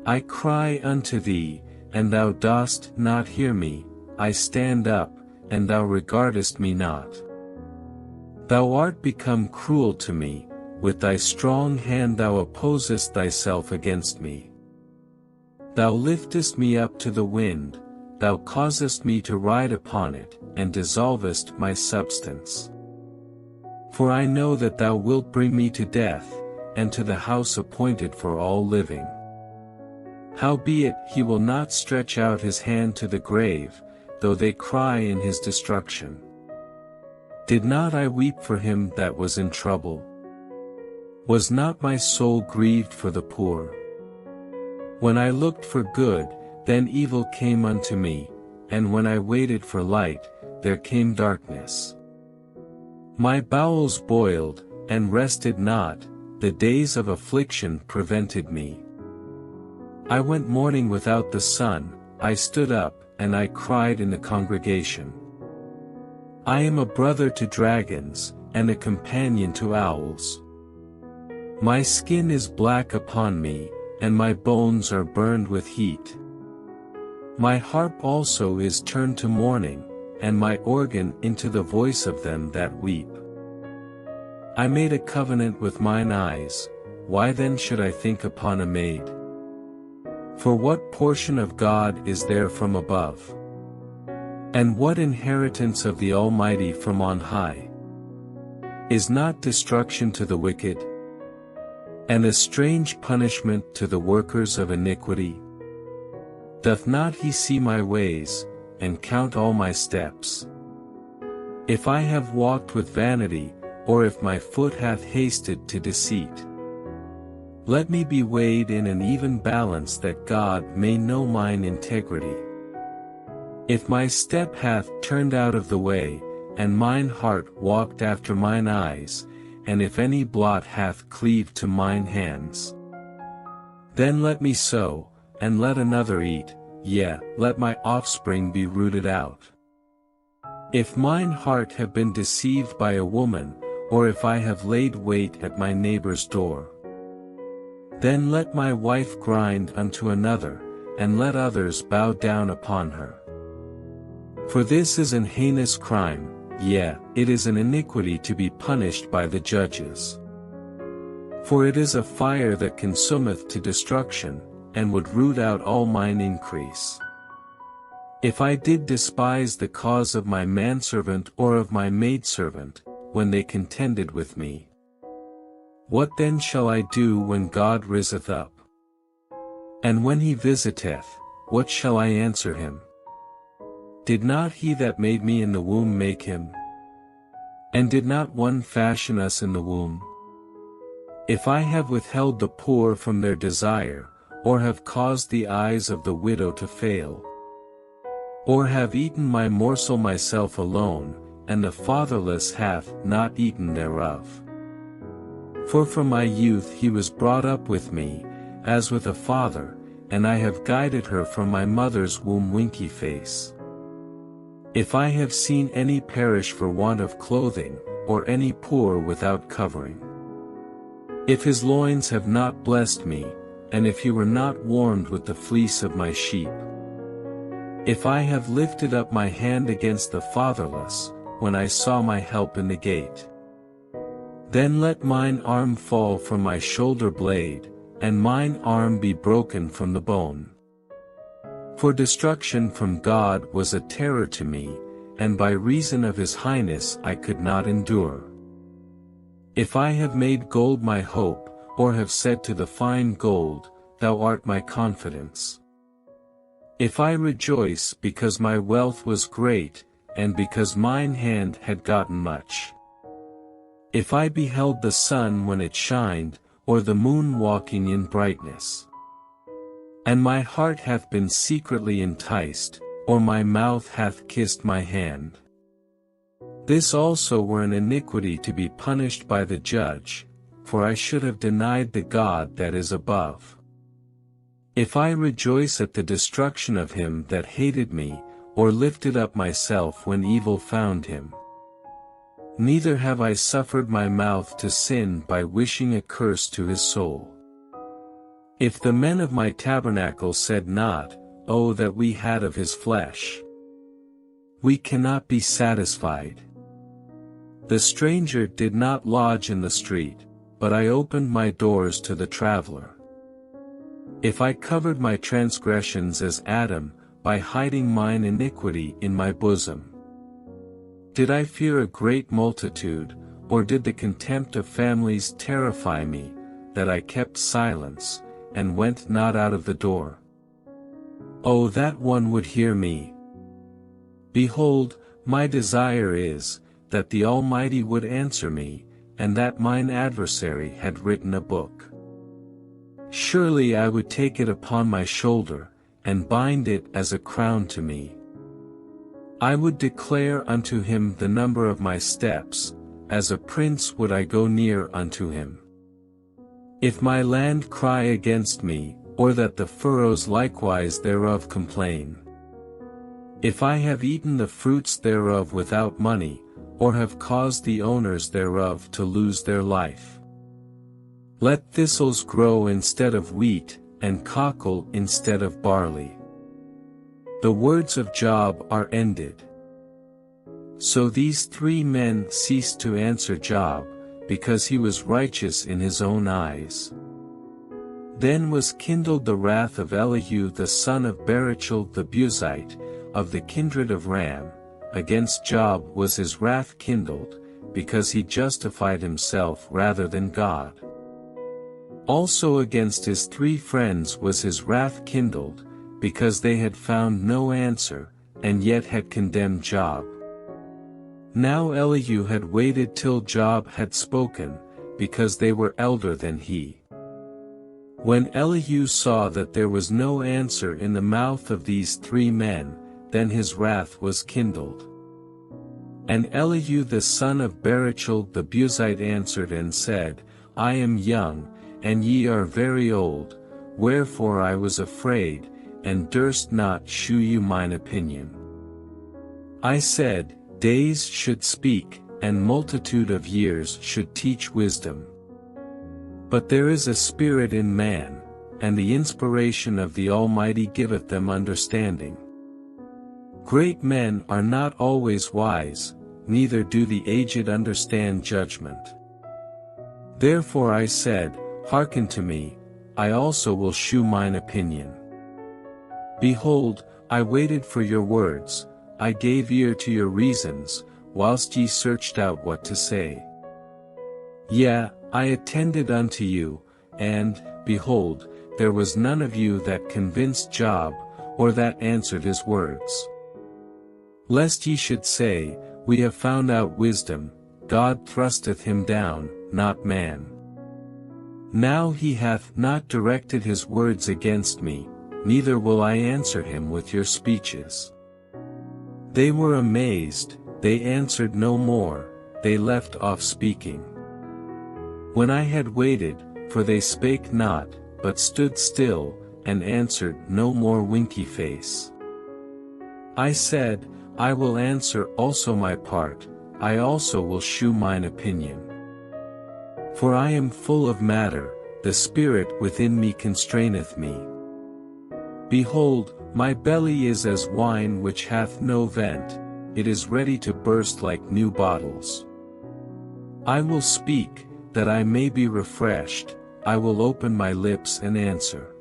I cry unto thee, and thou dost not hear me, I stand up, and thou regardest me not. Thou art become cruel to me, with thy strong hand thou opposest thyself against me. Thou liftest me up to the wind, thou causest me to ride upon it, and dissolvest my substance. For I know that thou wilt bring me to death, and to the house appointed for all living. Howbeit he will not stretch out his hand to the grave, though they cry in his destruction. Did not I weep for him that was in trouble? Was not my soul grieved for the poor? When I looked for good, then evil came unto me, and when I waited for light, there came darkness. My bowels boiled, and rested not, the days of affliction prevented me. I went mourning without the sun, I stood up, and I cried in the congregation. I am a brother to dragons, and a companion to owls. My skin is black upon me, and my bones are burned with heat. My harp also is turned to mourning, and my organ into the voice of them that weep. I made a covenant with mine eyes, why then should I think upon a maid? For what portion of God is there from above? And what inheritance of the Almighty from on high? Is not destruction to the wicked? And a strange punishment to the workers of iniquity? Doth not he see my ways, and count all my steps? If I have walked with vanity, or if my foot hath hasted to deceit, let me be weighed in an even balance that God may know mine integrity. If my step hath turned out of the way, and mine heart walked after mine eyes, and if any blot hath cleaved to mine hands, then let me sow, and let another eat, yea, let my offspring be rooted out. If mine heart have been deceived by a woman, or if I have laid wait at my neighbor's door, then let my wife grind unto another, and let others bow down upon her. For this is an heinous crime, yea, it is an iniquity to be punished by the judges. For it is a fire that consumeth to destruction, and would root out all mine increase. If I did despise the cause of my manservant or of my maidservant, when they contended with me, what then shall I do when God riseth up? And when he visiteth, what shall I answer him? Did not he that made me in the womb make him? And did not one fashion us in the womb? If I have withheld the poor from their desire, or have caused the eyes of the widow to fail, or have eaten my morsel myself alone, and the fatherless hath not eaten thereof. For from my youth he was brought up with me, as with a father, and I have guided her from my mother's womb. Winky face. If I have seen any perish for want of clothing, or any poor without covering, if his loins have not blessed me, and if he were not warmed with the fleece of my sheep, if I have lifted up my hand against the fatherless, when I saw my help in the gate, then let mine arm fall from my shoulder blade, and mine arm be broken from the bone. For destruction from God was a terror to me, and by reason of his highness I could not endure. If I have made gold my hope, or have said to the fine gold, thou art my confidence. If I rejoice because my wealth was great, and because mine hand had gotten much. If I beheld the sun when it shined, or the moon walking in brightness, and my heart hath been secretly enticed, or my mouth hath kissed my hand, this also were an iniquity to be punished by the judge, for I should have denied the God that is above. If I rejoice at the destruction of him that hated me, or lifted up myself when evil found him, neither have I suffered my mouth to sin by wishing a curse to his soul. If the men of my tabernacle said not, O that we had of his flesh, we cannot be satisfied. The stranger did not lodge in the street, but I opened my doors to the traveler. If I covered my transgressions as Adam, by hiding mine iniquity in my bosom? Did I fear a great multitude, or did the contempt of families terrify me, that I kept silence, and went not out of the door? Oh, that one would hear me! Behold, my desire is, that the Almighty would answer me, and that mine adversary had written a book. Surely I would take it upon my shoulder, and bind it as a crown to me. I would declare unto him the number of my steps, as a prince would I go near unto him. If my land cry against me, or that the furrows likewise thereof complain. If I have eaten the fruits thereof without money, or have caused the owners thereof to lose their life. Let thistles grow instead of wheat, and cockle instead of barley. The words of Job are ended. So these 3 men ceased to answer Job, because he was righteous in his own eyes. Then was kindled the wrath of Elihu the son of Barachel the Buzite, of the kindred of Ram. Against Job was his wrath kindled, because he justified himself rather than God. Also against his 3 friends was his wrath kindled, because they had found no answer, and yet had condemned Job. Now Elihu had waited till Job had spoken, because they were elder than he. When Elihu saw that there was no answer in the mouth of these 3 men, then his wrath was kindled. And Elihu the son of Barachel the Buzite answered and said, I am young, and ye are very old, wherefore I was afraid, and durst not shew you mine opinion. I said, days should speak, and multitude of years should teach wisdom. But there is a spirit in man, and the inspiration of the Almighty giveth them understanding. Great men are not always wise, neither do the aged understand judgment. Therefore I said, hearken to me, I also will shew mine opinion. Behold, I waited for your words, I gave ear to your reasons, whilst ye searched out what to say. Yea, I attended unto you, and, behold, there was none of you that convinced Job, or that answered his words. Lest ye should say, we have found out wisdom, God thrusteth him down, not man. Now he hath not directed his words against me, neither will I answer him with your speeches. They were amazed, they answered no more, they left off speaking. When I had waited, for they spake not, but stood still, and answered no more winky face. I said, I will answer also my part, I also will shew mine opinion. For I am full of matter, the spirit within me constraineth me. Behold, my belly is as wine which hath no vent, it is ready to burst like new bottles. I will speak, that I may be refreshed, I will open my lips and answer.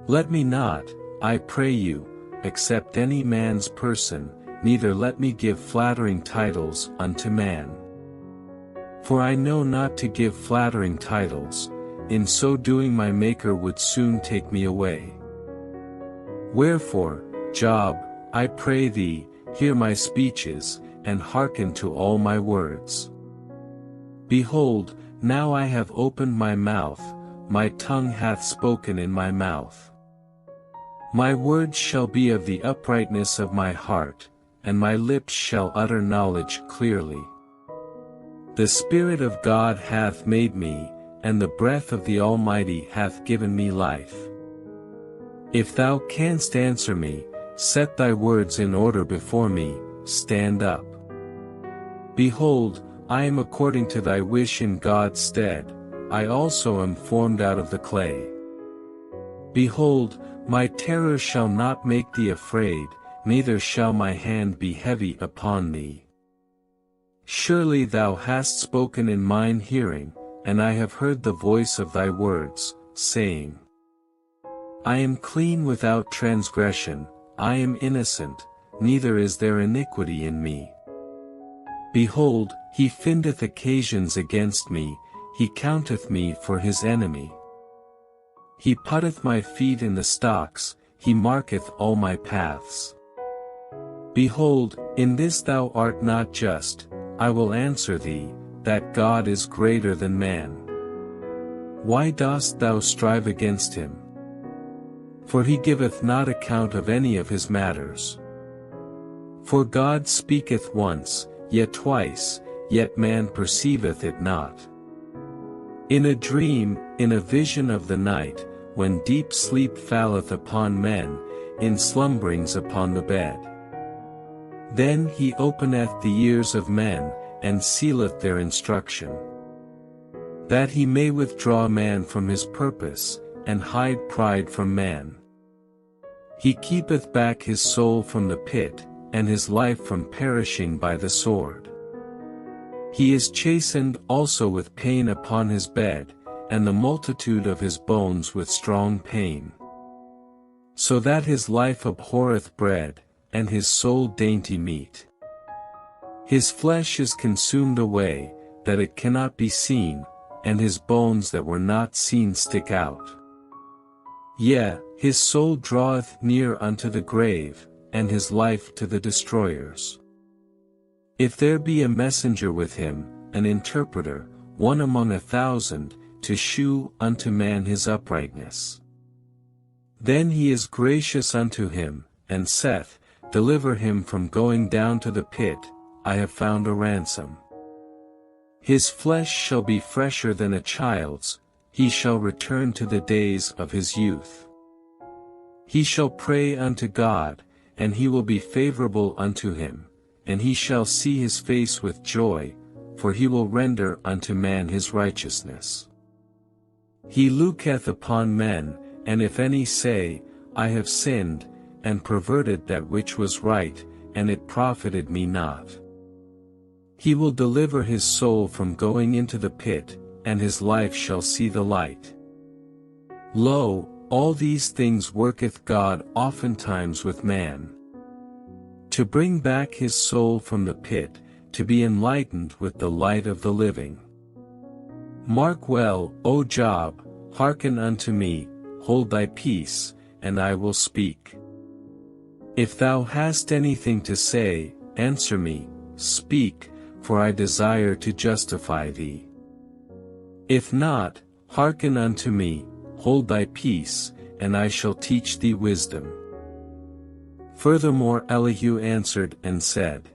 Let me not, I pray you, accept any man's person, neither let me give flattering titles unto man. For I know not to give flattering titles, in so doing my Maker would soon take me away. Wherefore, Job, I pray thee, hear my speeches, and hearken to all my words. Behold, now I have opened my mouth, my tongue hath spoken in my mouth. My words shall be of the uprightness of my heart, and my lips shall utter knowledge clearly. The Spirit of God hath made me, and the breath of the Almighty hath given me life. If thou canst answer me, set thy words in order before me, stand up. Behold, I am according to thy wish in God's stead, I also am formed out of the clay. Behold, my terror shall not make thee afraid, neither shall my hand be heavy upon thee. Surely thou hast spoken in mine hearing, and I have heard the voice of thy words, saying, I am clean without transgression, I am innocent, neither is there iniquity in me. Behold, he findeth occasions against me, he counteth me for his enemy. He putteth my feet in the stocks, he marketh all my paths. Behold, in this thou art not just, I will answer thee, that God is greater than man. Why dost thou strive against him? For he giveth not account of any of his matters. For God speaketh once, yet twice, yet man perceiveth it not. In a dream, in a vision of the night, when deep sleep falleth upon men, in slumberings upon the bed. Then he openeth the ears of men, and sealeth their instruction. That he may withdraw man from his purpose, and hide pride from man. He keepeth back his soul from the pit, and his life from perishing by the sword. He is chastened also with pain upon his bed, and the multitude of his bones with strong pain. So that his life abhorreth bread, and his soul dainty meat. His flesh is consumed away, that it cannot be seen, and his bones that were not seen stick out. Yea, his soul draweth near unto the grave, and his life to the destroyers. If there be a messenger with him, an interpreter, one among 1,000, to shew unto man his uprightness. Then he is gracious unto him, and saith, Deliver him from going down to the pit, I have found a ransom. His flesh shall be fresher than a child's, he shall return to the days of his youth. He shall pray unto God, and he will be favorable unto him, and he shall see his face with joy, for he will render unto man his righteousness. He looketh upon men, and if any say, I have sinned, and perverted that which was right, and it profited me not. He will deliver his soul from going into the pit, and his life shall see the light. Lo, all these things worketh God oftentimes with man, to bring back his soul from the pit, to be enlightened with the light of the living. Mark well, O Job, hearken unto me, hold thy peace, and I will speak. If thou hast anything to say, answer me, speak, for I desire to justify thee. If not, hearken unto me, hold thy peace, and I shall teach thee wisdom. Furthermore Elihu answered and said,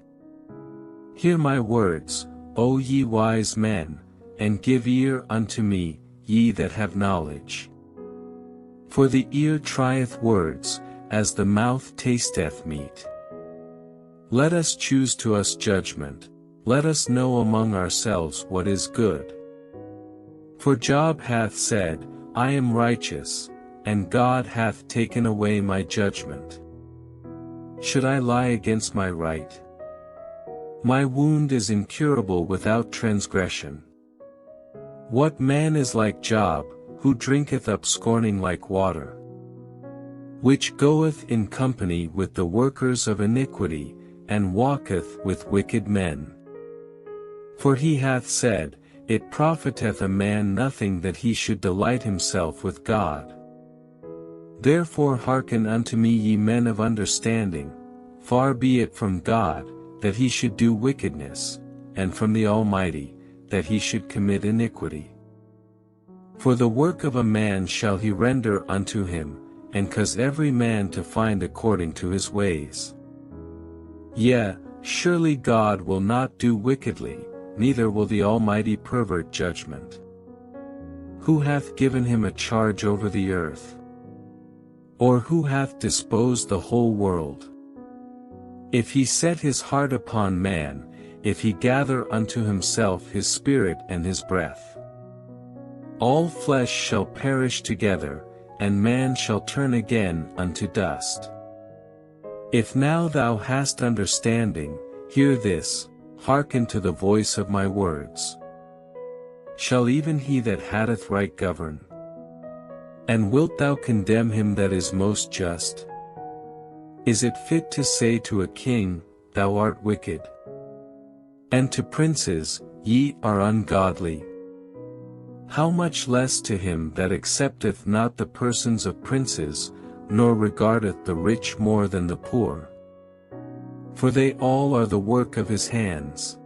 Hear my words, O ye wise men, and give ear unto me, ye that have knowledge. For the ear trieth words, as the mouth tasteth meat. Let us choose to us judgment, let us know among ourselves what is good. For Job hath said, I am righteous, and God hath taken away my judgment. Should I lie against my right? My wound is incurable without transgression. What man is like Job, who drinketh up scorning like water? Which goeth in company with the workers of iniquity, and walketh with wicked men. For he hath said, It profiteth a man nothing that he should delight himself with God. Therefore hearken unto me ye men of understanding, far be it from God, that he should do wickedness, and from the Almighty, that he should commit iniquity. For the work of a man shall he render unto him, and cause every man to find according to his ways. Yea, surely God will not do wickedly, neither will the Almighty pervert judgment. Who hath given him a charge over the earth? Or who hath disposed the whole world? If he set his heart upon man, if he gather unto himself his spirit and his breath. All flesh shall perish together, and man shall turn again unto dust. If now thou hast understanding, hear this, hearken to the voice of my words. Shall even he that hath right govern? And wilt thou condemn him that is most just? Is it fit to say to a king, Thou art wicked? And to princes, Ye are ungodly? How much less to him that accepteth not the persons of princes, nor regardeth the rich more than the poor? For they all are the work of his hands.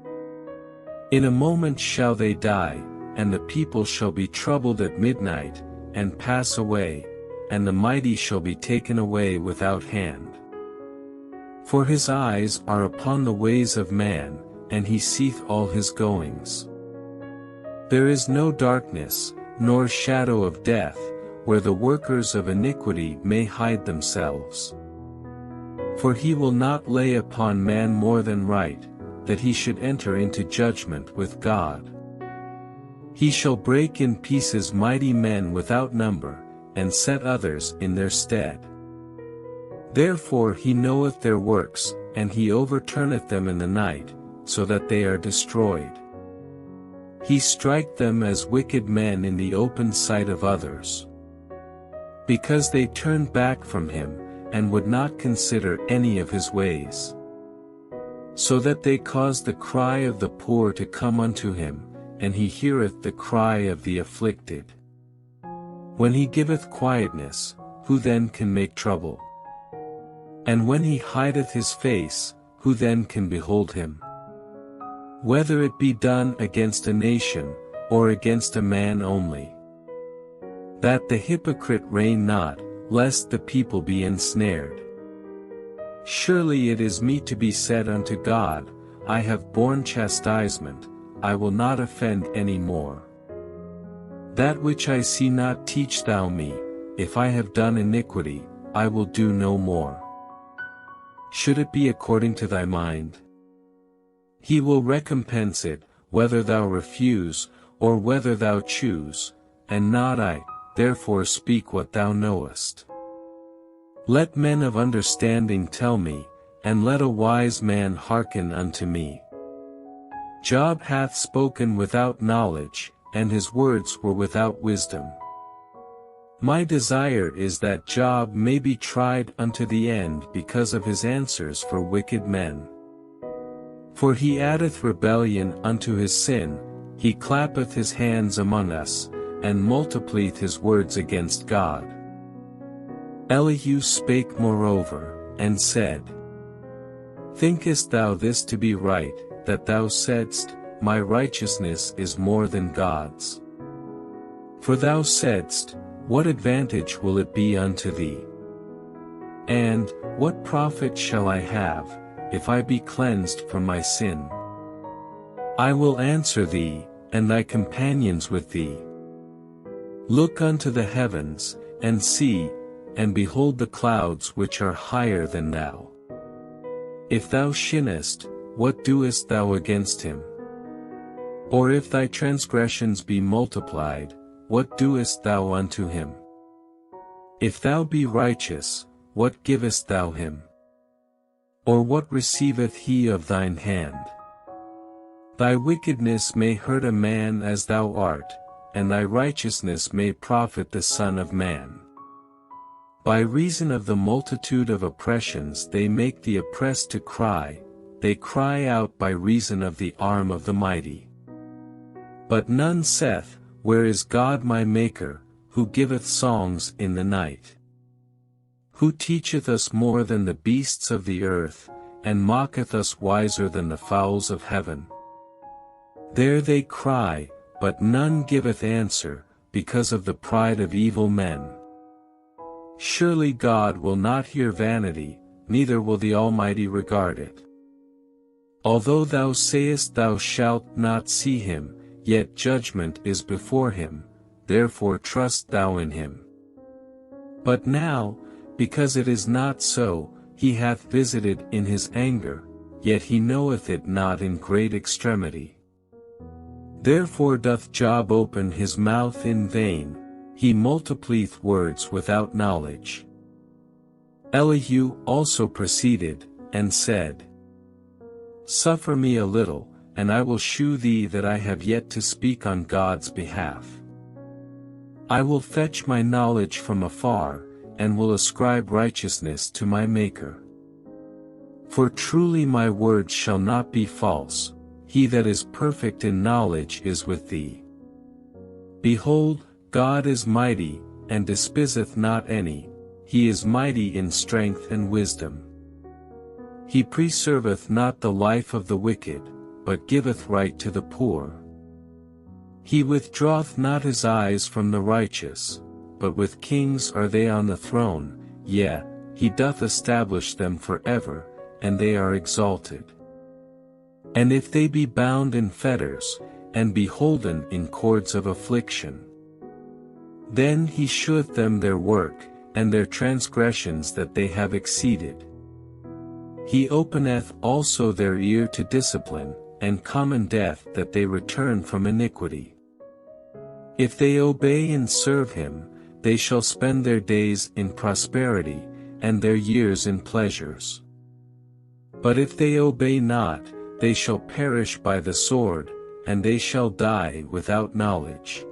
In a moment shall they die, and the people shall be troubled at midnight, and pass away, and the mighty shall be taken away without hand. For his eyes are upon the ways of man, and he seeth all his goings. There is no darkness, nor shadow of death, where the workers of iniquity may hide themselves. For he will not lay upon man more than right, that he should enter into judgment with God. He shall break in pieces mighty men without number, and set others in their stead. Therefore he knoweth their works, and he overturneth them in the night, so that they are destroyed. He striketh them as wicked men in the open sight of others. Because they turned back from him, and would not consider any of his ways. So that they caused the cry of the poor to come unto him, and he heareth the cry of the afflicted. When he giveth quietness, who then can make trouble? And when he hideth his face, who then can behold him? Whether it be done against a nation, or against a man only. That the hypocrite reign not, lest the people be ensnared. Surely it is meet to be said unto God, I have borne chastisement, I will not offend any more. That which I see not teach thou me, if I have done iniquity, I will do no more. Should it be according to thy mind? He will recompense it, whether thou refuse, or whether thou choose, and not I, therefore speak what thou knowest. Let men of understanding tell me, and let a wise man hearken unto me. Job hath spoken without knowledge, and his words were without wisdom. My desire is that Job may be tried unto the end because of his answers for wicked men. For he addeth rebellion unto his sin, he clappeth his hands among us, and multiplieth his words against God. Elihu spake moreover, and said, Thinkest thou this to be right, that thou saidst, My righteousness is more than God's? For thou saidst, What advantage will it be unto thee? And, what profit shall I have, if I be cleansed from my sin? I will answer thee, and thy companions with thee. Look unto the heavens, and see, and behold the clouds which are higher than thou. If thou sinnest, what doest thou against him? Or if thy transgressions be multiplied, what doest thou unto him? If thou be righteous, what givest thou him? Or what receiveth he of thine hand? Thy wickedness may hurt a man as thou art, and thy righteousness may profit the Son of Man. By reason of the multitude of oppressions they make the oppressed to cry, they cry out by reason of the arm of the mighty. But none saith, Where is God my Maker, who giveth songs in the night? Who teacheth us more than the beasts of the earth, and mocketh us wiser than the fowls of heaven? There they cry, but none giveth answer, because of the pride of evil men. Surely God will not hear vanity, neither will the Almighty regard it. Although thou sayest thou shalt not see him, yet judgment is before him, therefore trust thou in him. But now, because it is not so, he hath visited in his anger, yet he knoweth it not in great extremity. Therefore doth Job open his mouth in vain, he multiplieth words without knowledge. Elihu also proceeded, and said, Suffer me a little, and I will shew thee that I have yet to speak on God's behalf. I will fetch my knowledge from afar, and will ascribe righteousness to my Maker. For truly my words shall not be false, he that is perfect in knowledge is with thee. Behold, God is mighty, and despiseth not any, he is mighty in strength and wisdom. He preserveth not the life of the wicked, but giveth right to the poor. He withdraweth not his eyes from the righteous, but with kings are they on the throne, yea, he doth establish them forever, and they are exalted. And if they be bound in fetters, and be holden in cords of affliction, then he sheweth them their work, and their transgressions that they have exceeded. He openeth also their ear to discipline, and commandeth that they return from iniquity. If they obey and serve him, they shall spend their days in prosperity, and their years in pleasures. But if they obey not, they shall perish by the sword, and they shall die without knowledge.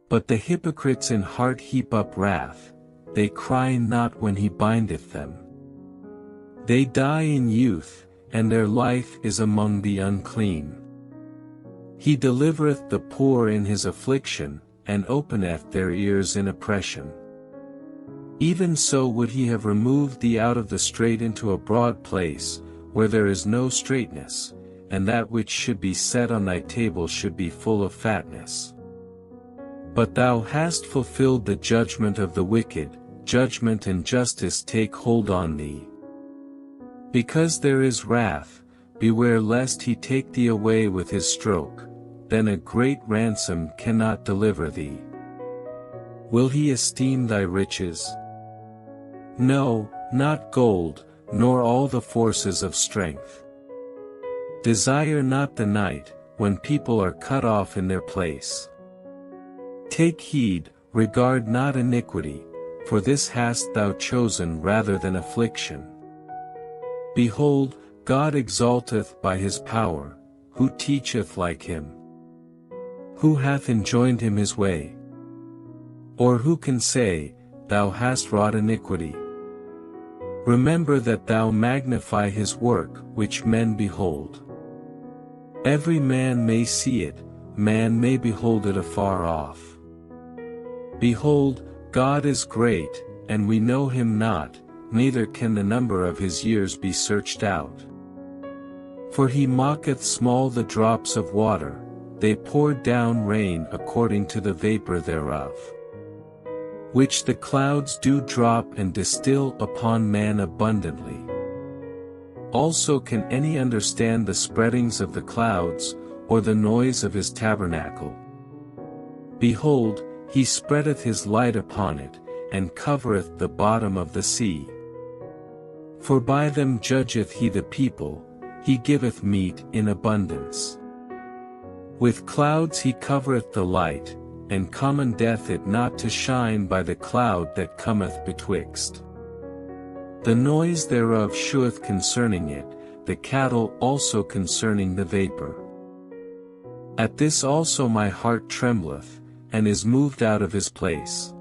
But the hypocrites in heart heap up wrath, they cry not when he bindeth them. They die in youth, and their life is among the unclean. He delivereth the poor in his affliction, and openeth their ears in oppression. Even so would he have removed thee out of the strait into a broad place, where there is no straightness, and that which should be set on thy table should be full of fatness. But thou hast fulfilled the judgment of the wicked, judgment and justice take hold on thee. Because there is wrath, beware lest he take thee away with his stroke, then a great ransom cannot deliver thee. Will he esteem thy riches? No, not gold, nor all the forces of strength. Desire not the night, when people are cut off in their place. Take heed, regard not iniquity, for this hast thou chosen rather than affliction. Behold, God exalteth by his power, who teacheth like him? Who hath enjoined him his way? Or who can say, Thou hast wrought iniquity? Remember that thou magnify his work which men behold. Every man may see it, man may behold it afar off. Behold, God is great, and we know him not, neither can the number of his years be searched out. For he mocketh small the drops of water, they pour down rain according to the vapor thereof, which the clouds do drop and distill upon man abundantly. Also can any understand the spreadings of the clouds, or the noise of his tabernacle? Behold, he spreadeth his light upon it, and covereth the bottom of the sea. For by them judgeth he the people, he giveth meat in abundance. With clouds he covereth the light, and commandeth it not to shine by the cloud that cometh betwixt. The noise thereof sheweth concerning it, the cattle also concerning the vapor. At this also my heart trembleth, and is moved out of his place.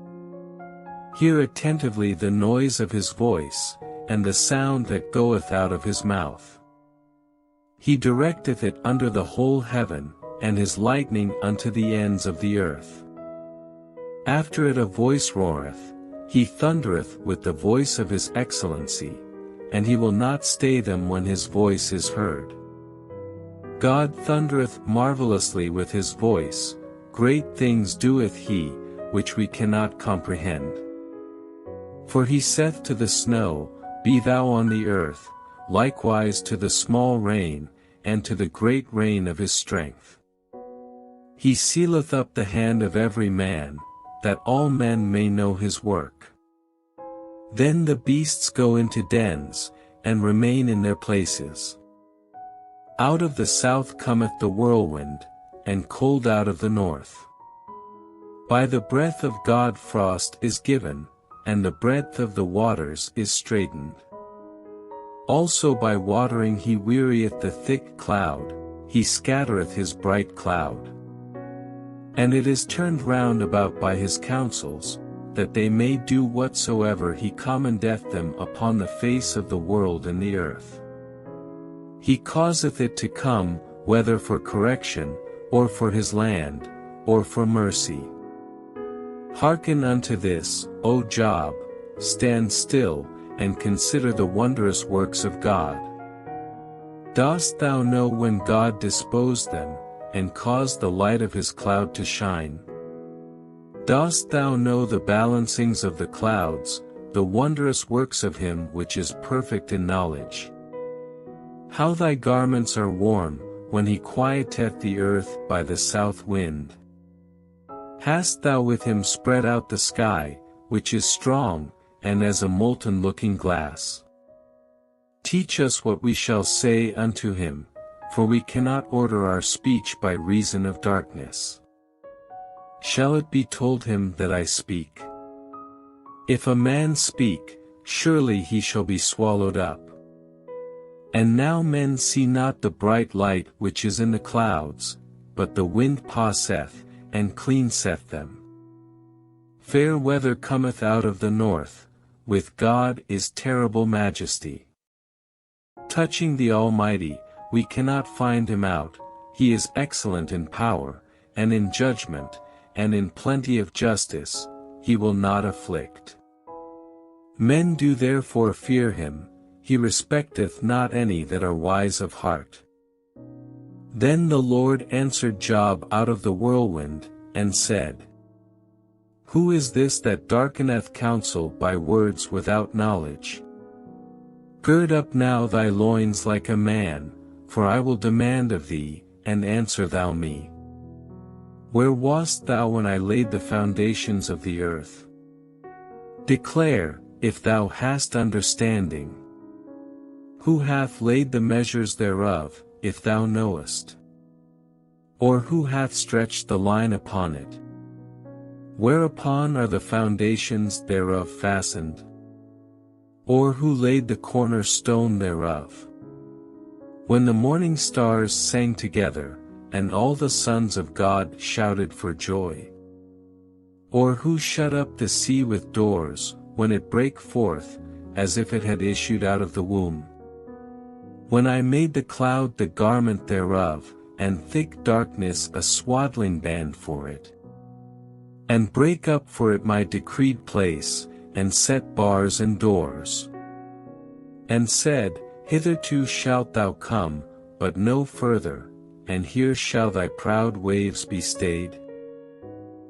Hear attentively the noise of his voice, and the sound that goeth out of his mouth. He directeth it under the whole heaven, and his lightning unto the ends of the earth. After it a voice roareth, he thundereth with the voice of his excellency, and he will not stay them when his voice is heard. God thundereth marvelously with his voice, great things doeth he, which we cannot comprehend. For he saith to the snow, Be thou on the earth, likewise to the small rain, and to the great rain of his strength. He sealeth up the hand of every man, that all men may know his work. Then the beasts go into dens, and remain in their places. Out of the south cometh the whirlwind, and cold out of the north. By the breath of God frost is given, and the breadth of the waters is straitened. Also by watering he wearieth the thick cloud, he scattereth his bright cloud. And it is turned round about by his counsels, that they may do whatsoever he commandeth them upon the face of the world and the earth. He causeth it to come, whether for correction, or for his land, or for mercy. Hearken unto this, O Job, stand still, and consider the wondrous works of God. Dost thou know when God disposed them, and caused the light of his cloud to shine? Dost thou know the balancings of the clouds, the wondrous works of him which is perfect in knowledge? How thy garments are warm, when he quieteth the earth by the south wind. Hast thou with him spread out the sky, which is strong, and as a molten looking glass? Teach us what we shall say unto him, for we cannot order our speech by reason of darkness. Shall it be told him that I speak? If a man speak, surely he shall be swallowed up. And now men see not the bright light which is in the clouds, but the wind passeth, and cleanseth them. Fair weather cometh out of the north, with God is terrible majesty. Touching the Almighty, we cannot find him out, he is excellent in power, and in judgment, and in plenty of justice, he will not afflict. Men do therefore fear him, he respecteth not any that are wise of heart. Then the Lord answered Job out of the whirlwind, and said, Who is this that darkeneth counsel by words without knowledge? Gird up now thy loins like a man, for I will demand of thee, and answer thou me. Where wast thou when I laid the foundations of the earth? Declare, if thou hast understanding. Who hath laid the measures thereof, if thou knowest? Or who hath stretched the line upon it? Whereupon are the foundations thereof fastened? Or who laid the corner stone thereof? When the morning stars sang together, and all the sons of God shouted for joy? Or who shut up the sea with doors, when it brake forth, as if it had issued out of the womb? When I made the cloud the garment thereof, and thick darkness a swaddling band for it? And brake up for it my decreed place, and set bars and doors? And said, Hitherto shalt thou come, but no further, and here shall thy proud waves be stayed?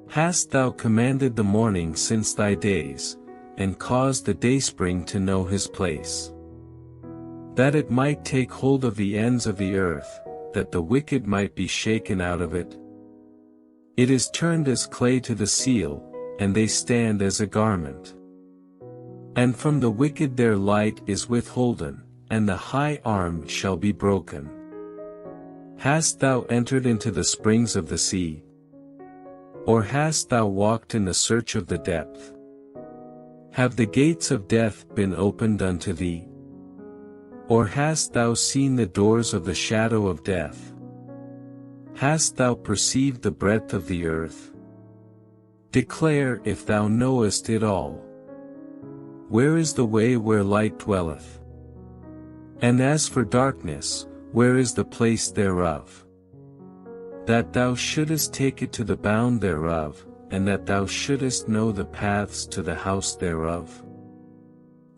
Hast thou commanded the morning since thy days, and caused the dayspring to know his place? That it might take hold of the ends of the earth, that the wicked might be shaken out of it? It is turned as clay to the seal, and they stand as a garment. And from the wicked their light is withholden, and the high arm shall be broken. Hast thou entered into the springs of the sea? Or hast thou walked in the search of the depth? Have the gates of death been opened unto thee? Or hast thou seen the doors of the shadow of death? Hast thou perceived the breadth of the earth? Declare if thou knowest it all. Where is the way where light dwelleth? And as for darkness, where is the place thereof? That thou shouldest take it to the bound thereof, and that thou shouldest know the paths to the house thereof?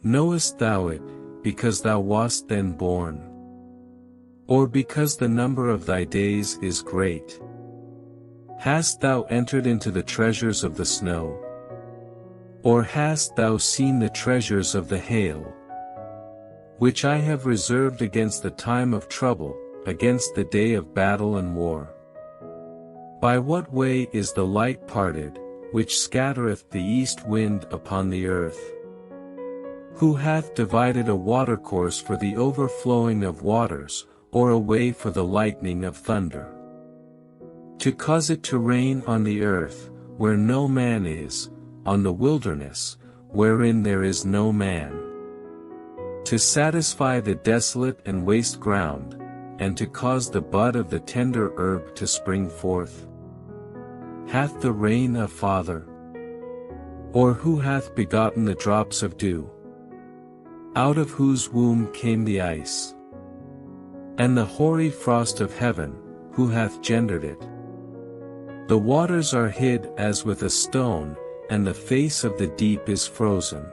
Knowest thou it, because thou wast then born? Or because the number of thy days is great? Hast thou entered into the treasures of the snow? Or hast thou seen the treasures of the hail? Which I have reserved against the time of trouble, against the day of battle and war. By what way is the light parted, which scattereth the east wind upon the earth? Who hath divided a watercourse for the overflowing of waters, or a way for the lightning of thunder? To cause it to rain on the earth, where no man is, on the wilderness, wherein there is no man. To satisfy the desolate and waste ground, and to cause the bud of the tender herb to spring forth? Hath the rain a father? Or who hath begotten the drops of dew? Out of whose womb came the ice? And the hoary frost of heaven, who hath gendered it? The waters are hid as with a stone, and the face of the deep is frozen.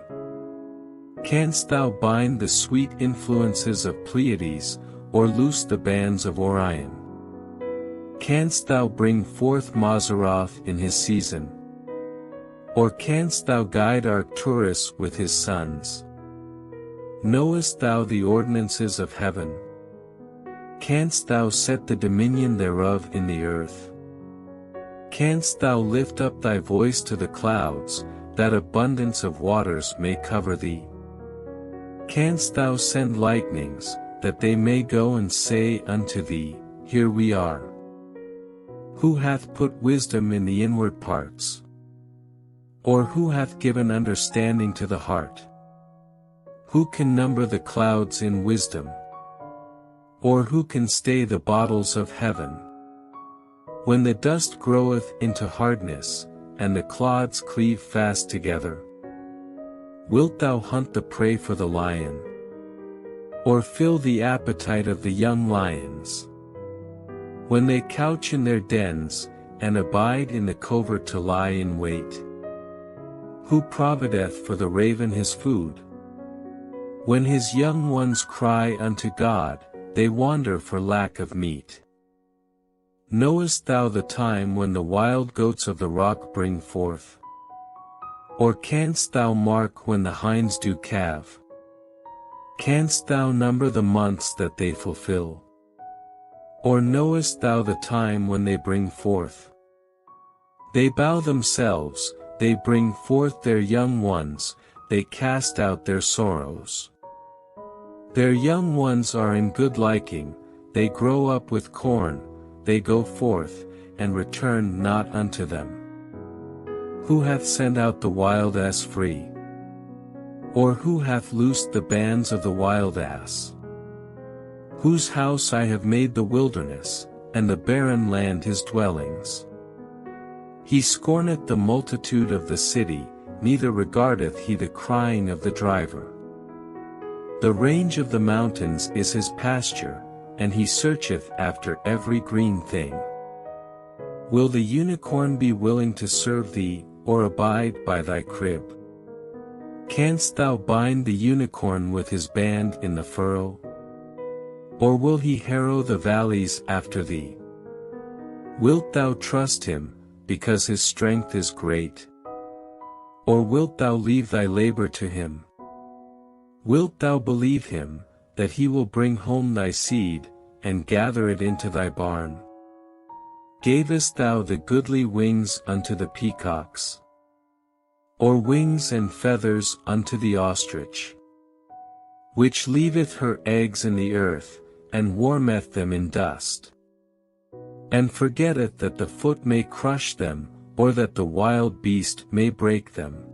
Canst thou bind the sweet influences of Pleiades, or loose the bands of Orion? Canst thou bring forth Mazzaroth in his season? Or canst thou guide Arcturus with his sons? Knowest thou the ordinances of heaven? Canst thou set the dominion thereof in the earth? Canst thou lift up thy voice to the clouds, that abundance of waters may cover thee? Canst thou send lightnings, that they may go and say unto thee, Here we are? Who hath put wisdom in the inward parts? Or who hath given understanding to the heart? Who can number the clouds in wisdom? Or who can stay the bottles of heaven? When the dust groweth into hardness, and the clods cleave fast together? Wilt thou hunt the prey for the lion? Or fill the appetite of the young lions? When they couch in their dens, and abide in the covert to lie in wait? Who provideth for the raven his food? When his young ones cry unto God, they wander for lack of meat. Knowest thou the time when the wild goats of the rock bring forth? Or canst thou mark when the hinds do calve? Canst thou number the months that they fulfill? Or knowest thou the time when they bring forth? They bow themselves, they bring forth their young ones, they cast out their sorrows. Their young ones are in good liking, they grow up with corn, they go forth, and return not unto them. Who hath sent out the wild ass free? Or who hath loosed the bands of the wild ass? Whose house I have made the wilderness, and the barren land his dwellings. He scorneth the multitude of the city, neither regardeth he the crying of the driver. The range of the mountains is his pasture, and he searcheth after every green thing. Will the unicorn be willing to serve thee, or abide by thy crib? Canst thou bind the unicorn with his band in the furrow? Or will he harrow the valleys after thee? Wilt thou trust him, because his strength is great? Or wilt thou leave thy labor to him? Wilt thou believe him, that he will bring home thy seed, and gather it into thy barn? Gavest thou the goodly wings unto the peacocks? Or wings and feathers unto the ostrich? Which leaveth her eggs in the earth, and warmeth them in dust? And forgetteth that the foot may crush them, or that the wild beast may break them.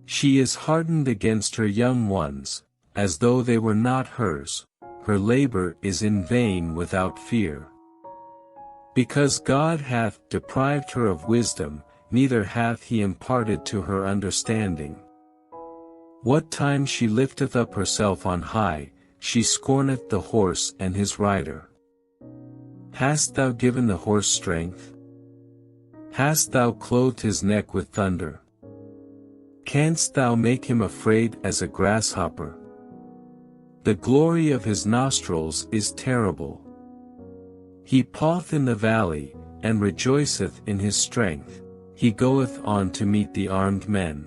She is hardened against her young ones, as though they were not hers, her labor is in vain without fear. Because God hath deprived her of wisdom, neither hath he imparted to her understanding. What time she lifteth up herself on high, she scorneth the horse and his rider. Hast thou given the horse strength? Hast thou clothed his neck with thunder? Canst thou make him afraid as a grasshopper? The glory of his nostrils is terrible. He paweth in the valley, and rejoiceth in his strength, he goeth on to meet the armed men.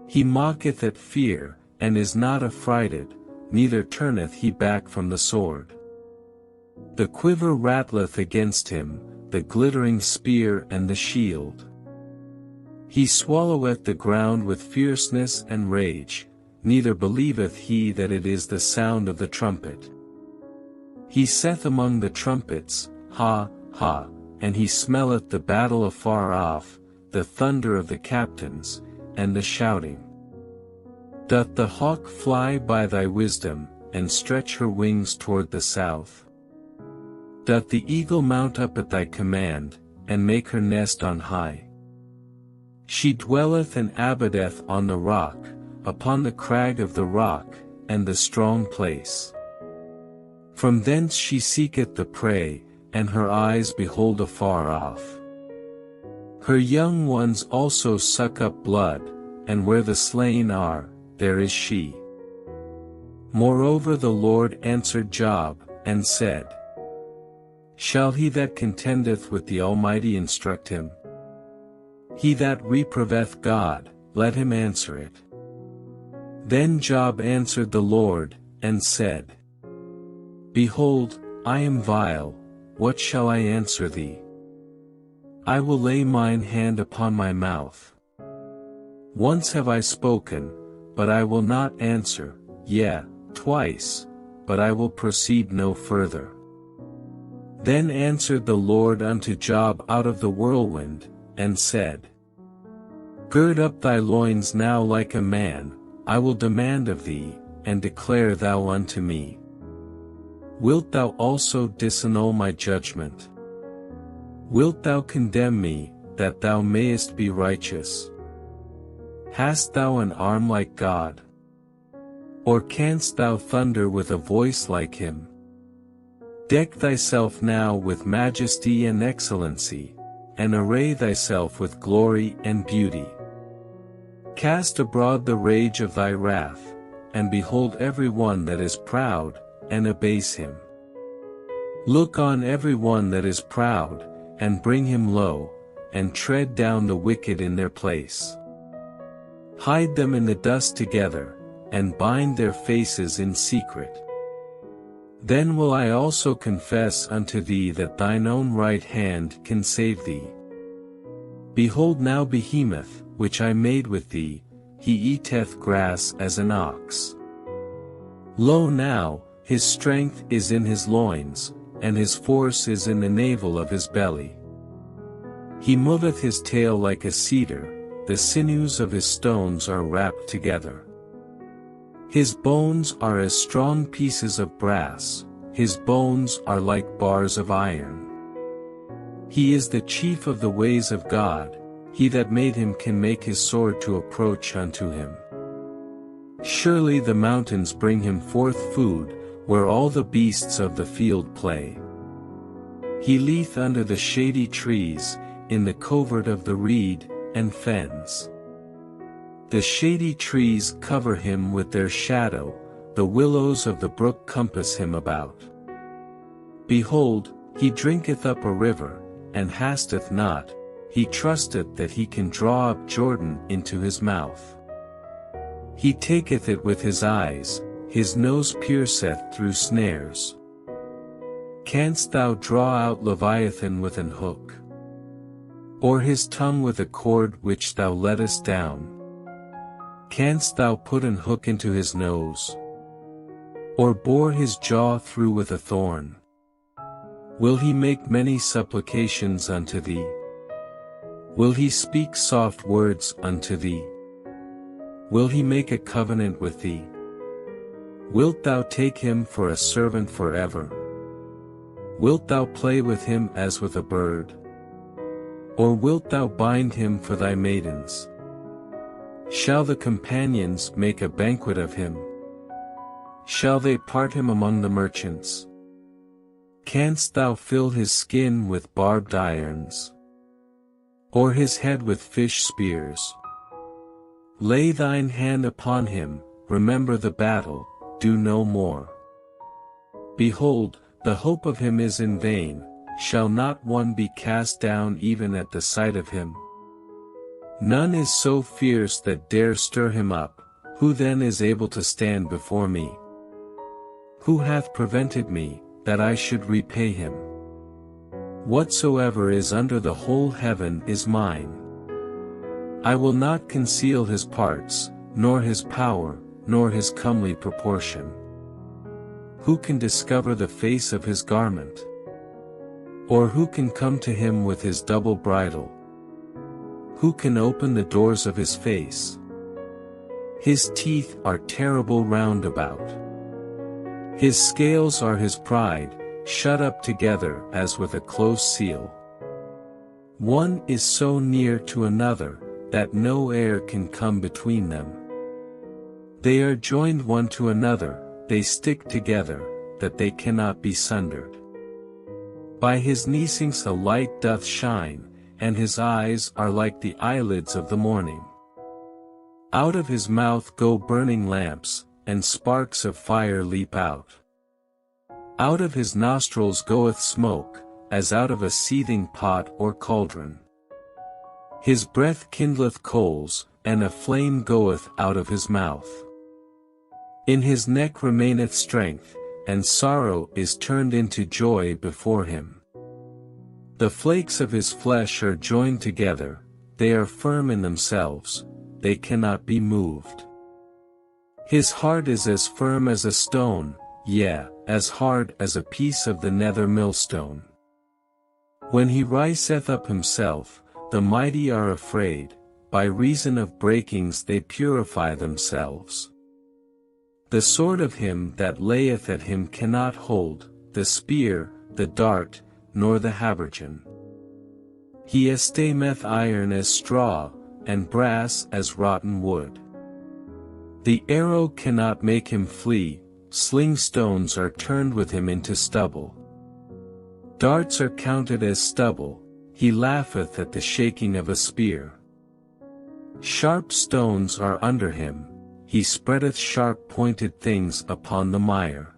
He mocketh at fear, and is not affrighted, neither turneth he back from the sword. The quiver rattleth against him, the glittering spear and the shield. He swalloweth the ground with fierceness and rage, neither believeth he that it is the sound of the trumpet. He saith among the trumpets, Ha, ha, and he smelleth the battle afar off, the thunder of the captains, and the shouting. Doth the hawk fly by thy wisdom, and stretch her wings toward the south? Doth the eagle mount up at thy command, and make her nest on high? She dwelleth and abideth on the rock, upon the crag of the rock, and the strong place. From thence she seeketh the prey, and her eyes behold afar off. Her young ones also suck up blood, and where the slain are, there is she. Moreover the Lord answered Job, and said, Shall he that contendeth with the Almighty instruct him? He that reproveth God, let him answer it. Then Job answered the Lord, and said, Behold, I am vile, what shall I answer thee? I will lay mine hand upon my mouth. Once have I spoken, but I will not answer, yea, twice, but I will proceed no further. Then answered the Lord unto Job out of the whirlwind, and said, Gird up thy loins now like a man, I will demand of thee, and declare thou unto me. Wilt thou also disannul my judgment? Wilt thou condemn me, that thou mayest be righteous? Hast thou an arm like God? Or canst thou thunder with a voice like him? Deck thyself now with majesty and excellency, and array thyself with glory and beauty. Cast abroad the rage of thy wrath, and behold every one that is proud, and abase him. Look on every one that is proud, and bring him low, and tread down the wicked in their place. Hide them in the dust together, and bind their faces in secret. Then will I also confess unto thee that thine own right hand can save thee. Behold now Behemoth, which I made with thee, he eateth grass as an ox. Lo now, his strength is in his loins, and his force is in the navel of his belly. He moveth his tail like a cedar, the sinews of his stones are wrapped together. His bones are as strong pieces of brass, his bones are like bars of iron. He is the chief of the ways of God, he that made him can make his sword to approach unto him. Surely the mountains bring him forth food, where all the beasts of the field play. He lieth under the shady trees, in the covert of the reed, and fens. The shady trees cover him with their shadow, the willows of the brook compass him about. Behold, he drinketh up a river, and hasteth not, he trusteth that he can draw up Jordan into his mouth. He taketh it with his eyes, his nose pierceth through snares. Canst thou draw out Leviathan with an hook? Or his tongue with a cord which thou lettest down? Canst thou put an hook into his nose? Or bore his jaw through with a thorn? Will he make many supplications unto thee? Will he speak soft words unto thee? Will he make a covenant with thee? Wilt thou take him for a servant forever? Wilt thou play with him as with a bird? Or wilt thou bind him for thy maidens? Shall the companions make a banquet of him? Shall they part him among the merchants? Canst thou fill his skin with barbed irons? Or his head with fish spears? Lay thine hand upon him, remember the battle, do no more. Behold, the hope of him is in vain, shall not one be cast down even at the sight of him? None is so fierce that dare stir him up, who then is able to stand before me? Who hath prevented me, that I should repay him? Whatsoever is under the whole heaven is mine. I will not conceal his parts, nor his power, nor his comely proportion. Who can discover the face of his garment? Or who can come to him with his double bridle? Who can open the doors of his face? His teeth are terrible round about. His scales are his pride, shut up together as with a close seal. One is so near to another, that no air can come between them. They are joined one to another, they stick together, that they cannot be sundered. By his neesings a light doth shine, and his eyes are like the eyelids of the morning. Out of his mouth go burning lamps, and sparks of fire leap out. Out of his nostrils goeth smoke, as out of a seething pot or cauldron. His breath kindleth coals, and a flame goeth out of his mouth. In his neck remaineth strength, and sorrow is turned into joy before him. The flakes of his flesh are joined together, they are firm in themselves, they cannot be moved. His heart is as firm as a stone, yea, as hard as a piece of the nether millstone. When he riseth up himself, the mighty are afraid, by reason of breakings they purify themselves. The sword of him that layeth at him cannot hold, the spear, the dart, nor the habergeon. He estimeth iron as straw, and brass as rotten wood. The arrow cannot make him flee, sling stones are turned with him into stubble. Darts are counted as stubble, he laugheth at the shaking of a spear. Sharp stones are under him, he spreadeth sharp-pointed things upon the mire.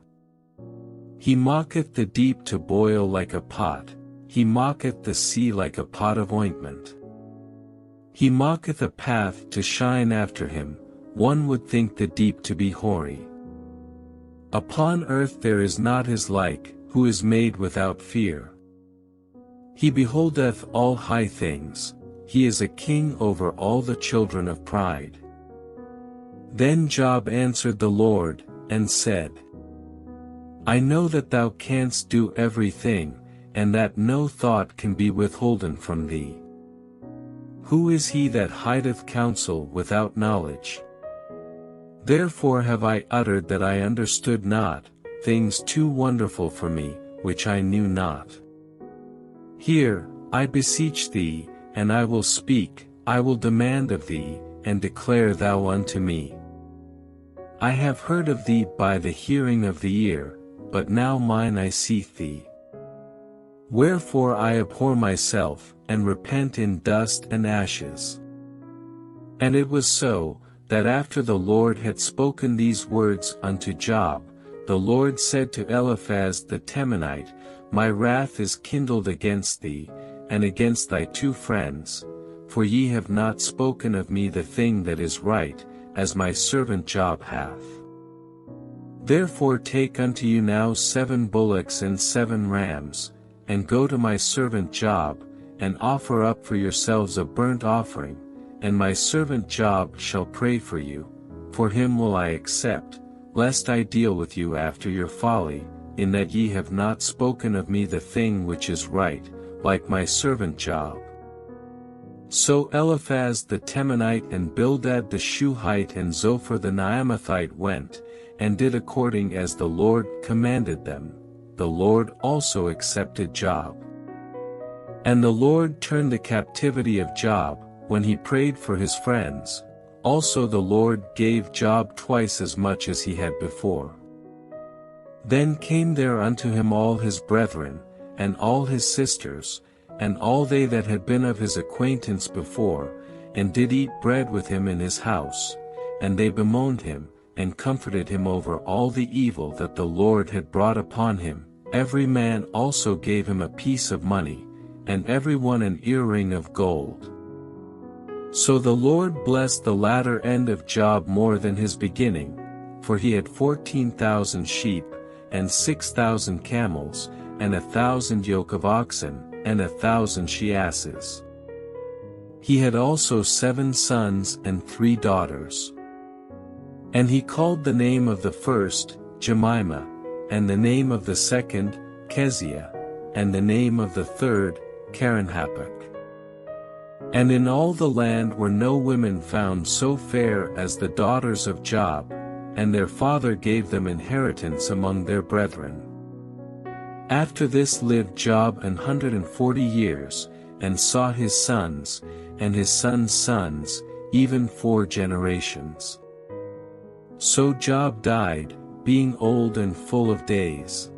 He mocketh the deep to boil like a pot, he mocketh the sea like a pot of ointment. He mocketh a path to shine after him, one would think the deep to be hoary. Upon earth there is not his like, who is made without fear. He beholdeth all high things, he is a king over all the children of pride. Then Job answered the Lord, and said, I know that thou canst do everything, and that no thought can be withholden from thee. Who is he that hideth counsel without knowledge? Therefore have I uttered that I understood not, things too wonderful for me, which I knew not. Hear, I beseech thee, and I will speak, I will demand of thee, and declare thou unto me. I have heard of thee by the hearing of the ear, but now mine eye seeth thee. Wherefore I abhor myself, and repent in dust and ashes. And it was so, that after the Lord had spoken these words unto Job, the Lord said to Eliphaz the Temanite, My wrath is kindled against thee, and against thy two friends, for ye have not spoken of me the thing that is right, as my servant Job hath. Therefore take unto you now 7 bullocks and 7 rams, and go to my servant Job, and offer up for yourselves a burnt offering, and my servant Job shall pray for you, for him will I accept, lest I deal with you after your folly, in that ye have not spoken of me the thing which is right, like my servant Job. So Eliphaz the Temanite and Bildad the Shuhite and Zophar the Naamathite went, and did according as the Lord commanded them. The Lord also accepted Job. And the Lord turned the captivity of Job, when he prayed for his friends, also the Lord gave Job twice as much as he had before. Then came there unto him all his brethren, and all his sisters, and all they that had been of his acquaintance before, and did eat bread with him in his house, and they bemoaned him, and comforted him over all the evil that the Lord had brought upon him. Every man also gave him a piece of money, and every one an earring of gold. So the Lord blessed the latter end of Job more than his beginning, for he had 14,000 sheep, and 6,000 camels, and 1,000 yoke of oxen, and 1,000 she-asses. He had also 7 sons and 3 daughters. And he called the name of the first, Jemimah, and the name of the second, Keziah, and the name of the third, Karen-Happuch. And in all the land were no women found so fair as the daughters of Job, and their father gave them inheritance among their brethren. After this lived Job 140 years, and saw his sons, and his sons' sons, even 4 generations. So Job died, being old and full of days.